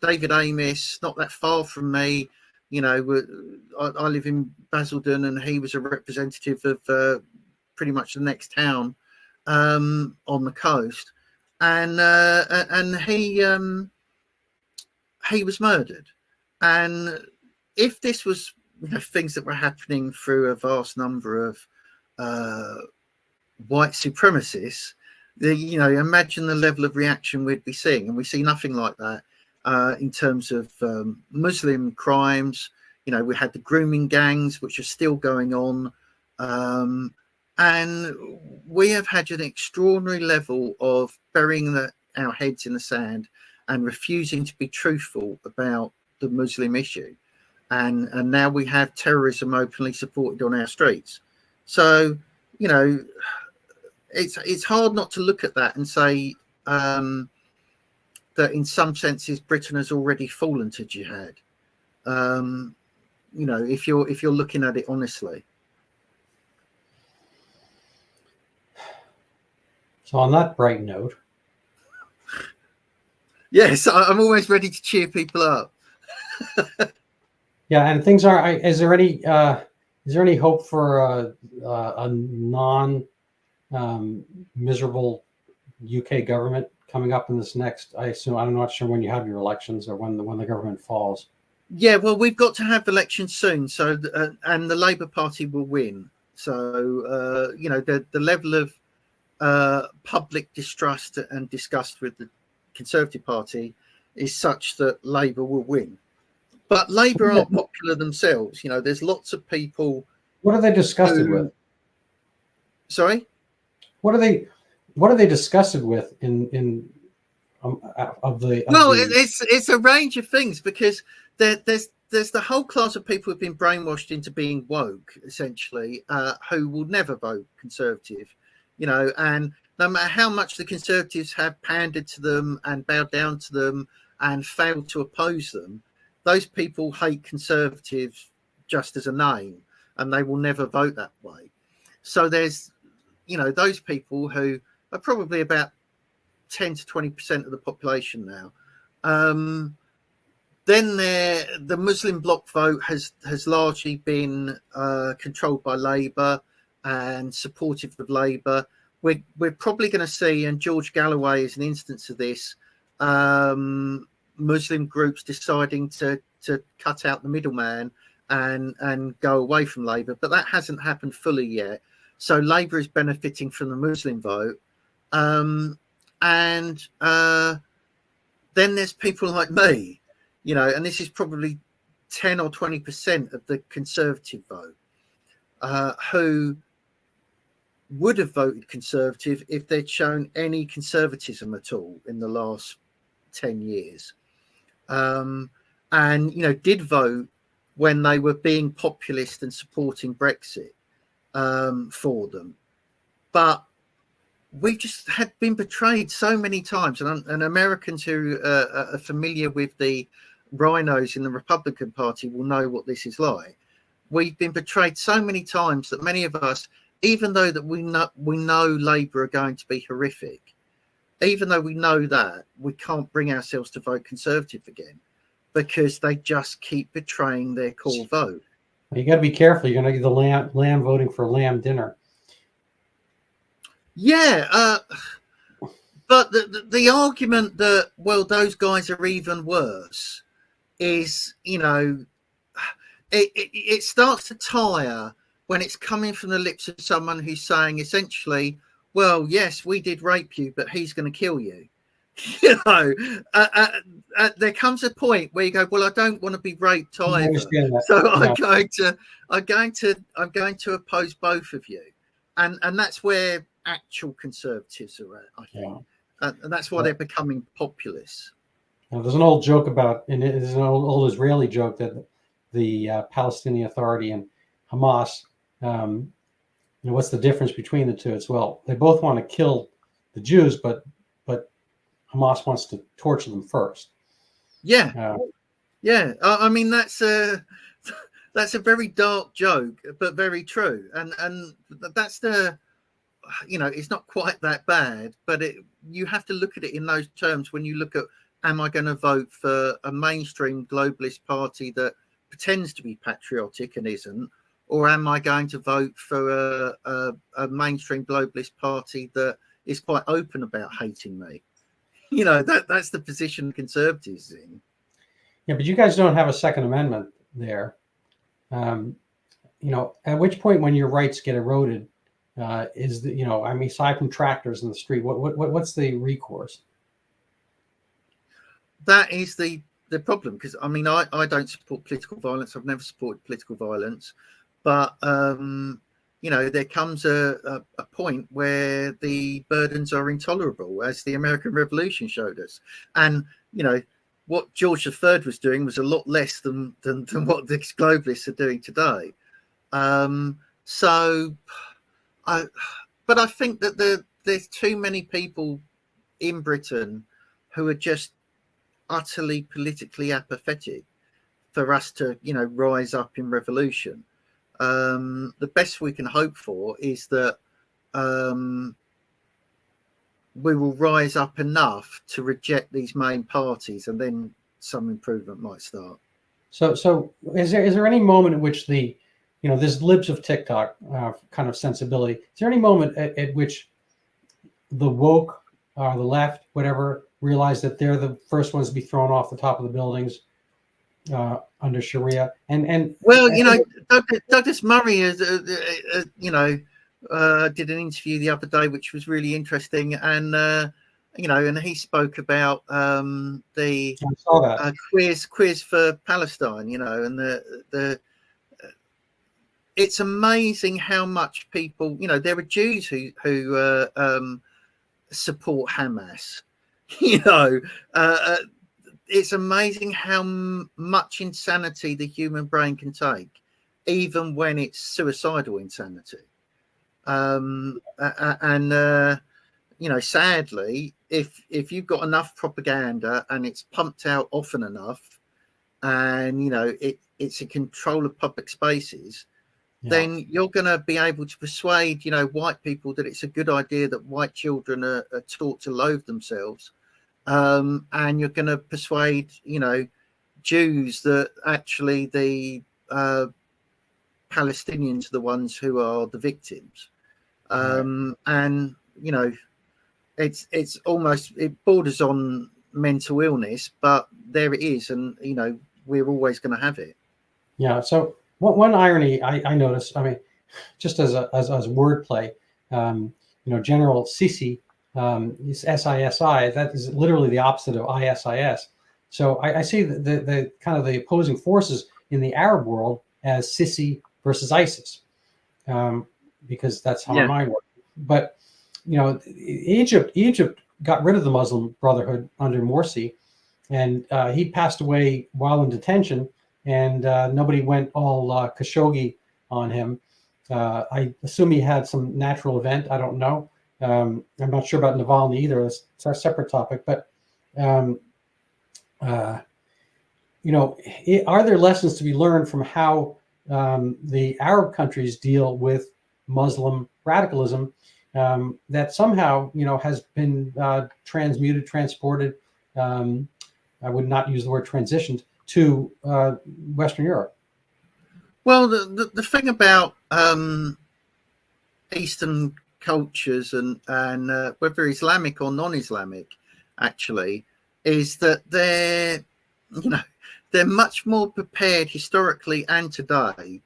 David Amis, not that far from me. You know, I live in Basildon, and he was a representative of pretty much the next town on the coast, and he was murdered. And if this was, you know, things that were happening through a vast number of white supremacists, you know, imagine the level of reaction we'd be seeing, and we see nothing like that in terms of Muslim crimes. You know, we had the grooming gangs, which are still going on, and we have had an extraordinary level of burying our heads in the sand and refusing to be truthful about the Muslim issue, and now we have terrorism openly supported on our streets. So, you know, it's hard not to look at that and say that in some senses Britain has already fallen to jihad. You know, if you're looking at it honestly. So on that bright note, yes, I'm always ready to cheer people up. yeah, and things are. Is there any hope for a non miserable UK government coming up in this next? I assume, I'm not sure when you have your elections or when the government falls. Yeah, well, we've got to have elections soon, so and the Labour Party will win. So you know, the level of public distrust and disgust with the Conservative Party is such that Labour will win. But Labour aren't popular themselves. You know, there's lots of people. What are they disgusted with? Sorry? What are they disgusted with in it's a range of things, because there's the whole class of people who've been brainwashed into being woke, essentially, who will never vote Conservative, you know, and no matter how much the Conservatives have pandered to them and bowed down to them and failed to oppose them, those people hate Conservatives just as a name, and they will never vote that way. So there's, you know, those people who are probably about 10 to 20% of the population now. Then the Muslim bloc vote has largely been controlled by Labour and supportive of Labour. We're probably going to see, and George Galloway is an instance of this, Muslim groups deciding to cut out the middleman and go away from Labour, but that hasn't happened fully yet. So Labour is benefiting from the Muslim vote, and then there's people like me, you know, and this is probably 10 or 20% of the Conservative vote, who would have voted Conservative if they'd shown any conservatism at all in the last 10 years. And, you know, did vote when they were being populist and supporting Brexit for them. But we just had been betrayed so many times. And Americans who are familiar with the rhinos in the Republican Party will know what this is like. We've been betrayed so many times that many of us, even though that we know Labour are going to be horrific, even though we know that, we can't bring ourselves to vote Conservative again, because they just keep betraying their core vote. You got to be careful. You're going to get the lamb voting for lamb dinner. Yeah, but the argument that, well, those guys are even worse is, you know, it starts to tire when it's coming from the lips of someone who's saying essentially, well, yes, we did rape you, but he's going to kill you. You know, there comes a point where you go, well, I don't want to be raped either, so yeah. I'm going to oppose both of you, and that's where actual conservatives are at, I think, yeah. And that's why they're becoming populists. Now, there's an old joke about, and it's an old Israeli joke, that the Palestinian Authority and Hamas, you know, what's the difference between the two? It's, well, they both want to kill the Jews, but Hamas wants to torture them first. Yeah, yeah. I mean, that's a very dark joke, but very true. And that's the it's not quite that bad, but you have to look at it in those terms when you look at, am I going to vote for a mainstream globalist party that pretends to be patriotic and isn't, or am I going to vote for a mainstream globalist party that is quite open about hating me? That's the position Conservatives in. Yeah, but you guys don't have a Second Amendment there. At which point when your rights get eroded, aside from tractors in the street, what's the recourse? That is the problem, because I don't support political violence. I've never supported political violence, but there comes a point where the burdens are intolerable, as the American Revolution showed us. And what George III was doing was a lot less than what the globalists are doing today. But I think that there's too many people in Britain who are just utterly politically apathetic for us to rise up in revolution. The best we can hope for is that we will rise up enough to reject these main parties, and then some improvement might start. So is there any moment in which this libs of TikTok kind of sensibility, is there any moment at which the woke, the left, whatever, realize that they're the first ones to be thrown off the top of the buildings under Sharia? Douglas Murray is, did an interview the other day, which was really interesting, and and he spoke about the quiz for Palestine, and the it's amazing how much people, there are Jews who support Hamas. It's amazing how much insanity the human brain can take, even when it's suicidal insanity. Sadly, if you've got enough propaganda and it's pumped out often enough, and it's a control of public spaces, then you're going to be able to persuade white people that it's a good idea that white children are taught to loathe themselves, and you're going to persuade Jews that actually the Palestinians are the ones who are the victims. And it's almost, it borders on mental illness, but there it is, and we're always going to have it. So one irony I noticed, just as wordplay, General Sisi is SISI. That is literally the opposite of ISIS. So I see the kind of the opposing forces in the Arab world as Sisi versus ISIS, because that's how my mind works. But Egypt got rid of the Muslim Brotherhood under Morsi, and he passed away while in detention. And nobody went all Khashoggi on him. I assume he had some natural event. I don't know. I'm not sure about Navalny either. It's a separate topic. But, are there lessons to be learned from how the Arab countries deal with Muslim radicalism that somehow, has been transmuted, transported? I would not use the word transitioned to Western Europe. Well, the thing about Eastern cultures and whether Islamic or non-Islamic, actually, is that they're much more prepared historically and today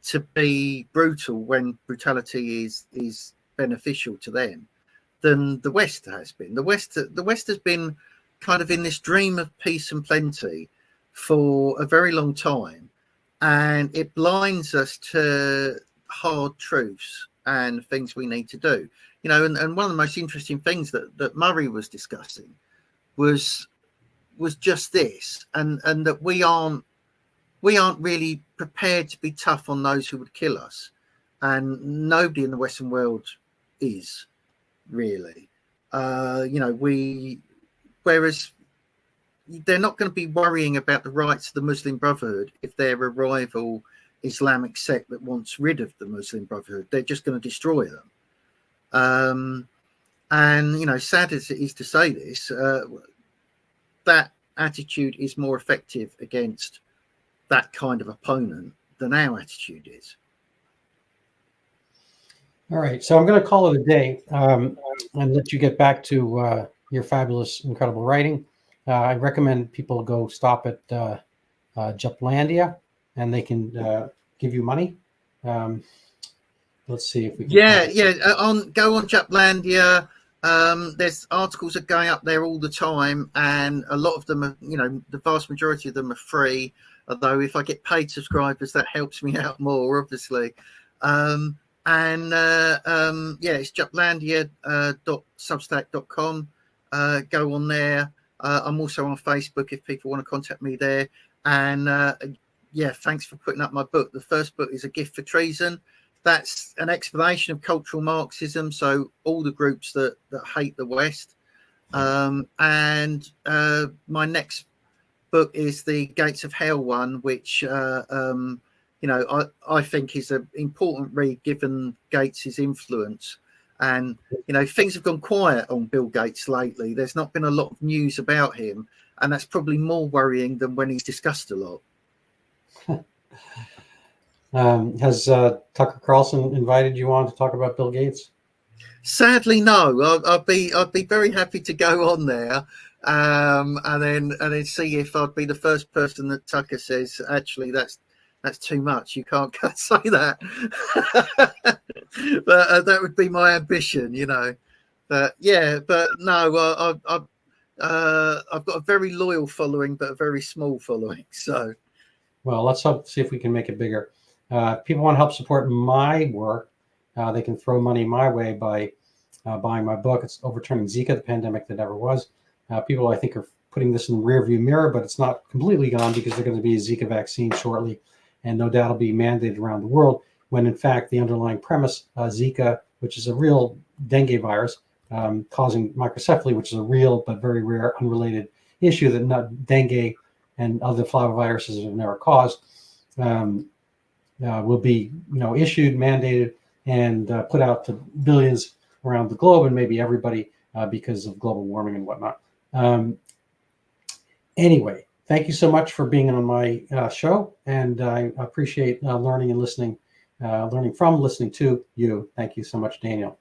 to be brutal when brutality is beneficial to them than the West has been. The West has been kind of in this dream of peace and plenty for a very long time, and it blinds us to hard truths and things we need to do. And one of the most interesting things that Murray was discussing was just this, and that we aren't really prepared to be tough on those who would kill us, and nobody in the Western world is really. Whereas they're not going to be worrying about the rights of the Muslim Brotherhood if they're a rival Islamic sect that wants rid of the Muslim Brotherhood. They're just going to destroy them. And sad as it is to say this, that attitude is more effective against that kind of opponent than our attitude is. All right, so I'm going to call it a day and let you get back to your fabulous, incredible writing. I recommend people go stop at Jupplandia, and they can give you money. Let's see if we can. Go on Jupplandia. There's articles that are going up there all the time, and a lot of them are, the vast majority of them are free. Although if I get paid subscribers, that helps me out more, obviously. It's jupplandia.substack.com. Go on there. I'm also on Facebook if people want to contact me there. And thanks for putting up my book. The first book is A Gift for Treason. That's an explanation of cultural Marxism, so all the groups that hate the West. My next book is the Gates of Hell one, which I think is an important read given Gates's influence. And things have gone quiet on Bill Gates lately. There's not been a lot of news about him, and that's probably more worrying than when he's discussed a lot. Has Tucker Carlson invited you on to talk about Bill Gates? Sadly, no. I'd be very happy to go on there, and then see if I'd be the first person that Tucker says, actually, that's too much. You can't say that. But that would be my ambition, But no, I've got a very loyal following, but a very small following. So, well, let's see if we can make it bigger. If people want to help support my work, they can throw money my way by buying my book. It's Overturning Zika, the Pandemic That Never Was. People, I think, are putting this in the rearview mirror, but it's not completely gone because there's going to be a Zika vaccine shortly, and no doubt it'll be mandated around the world, when in fact the underlying premise, Zika, which is a real dengue virus causing microcephaly, which is a real but very rare unrelated issue that dengue and other flaviviruses have never caused, will be issued, mandated, and put out to billions around the globe, and maybe everybody because of global warming and whatnot. Anyway, thank you so much for being on my show, and I appreciate learning and listening, learning from, listening to you. Thank you so much, Daniel.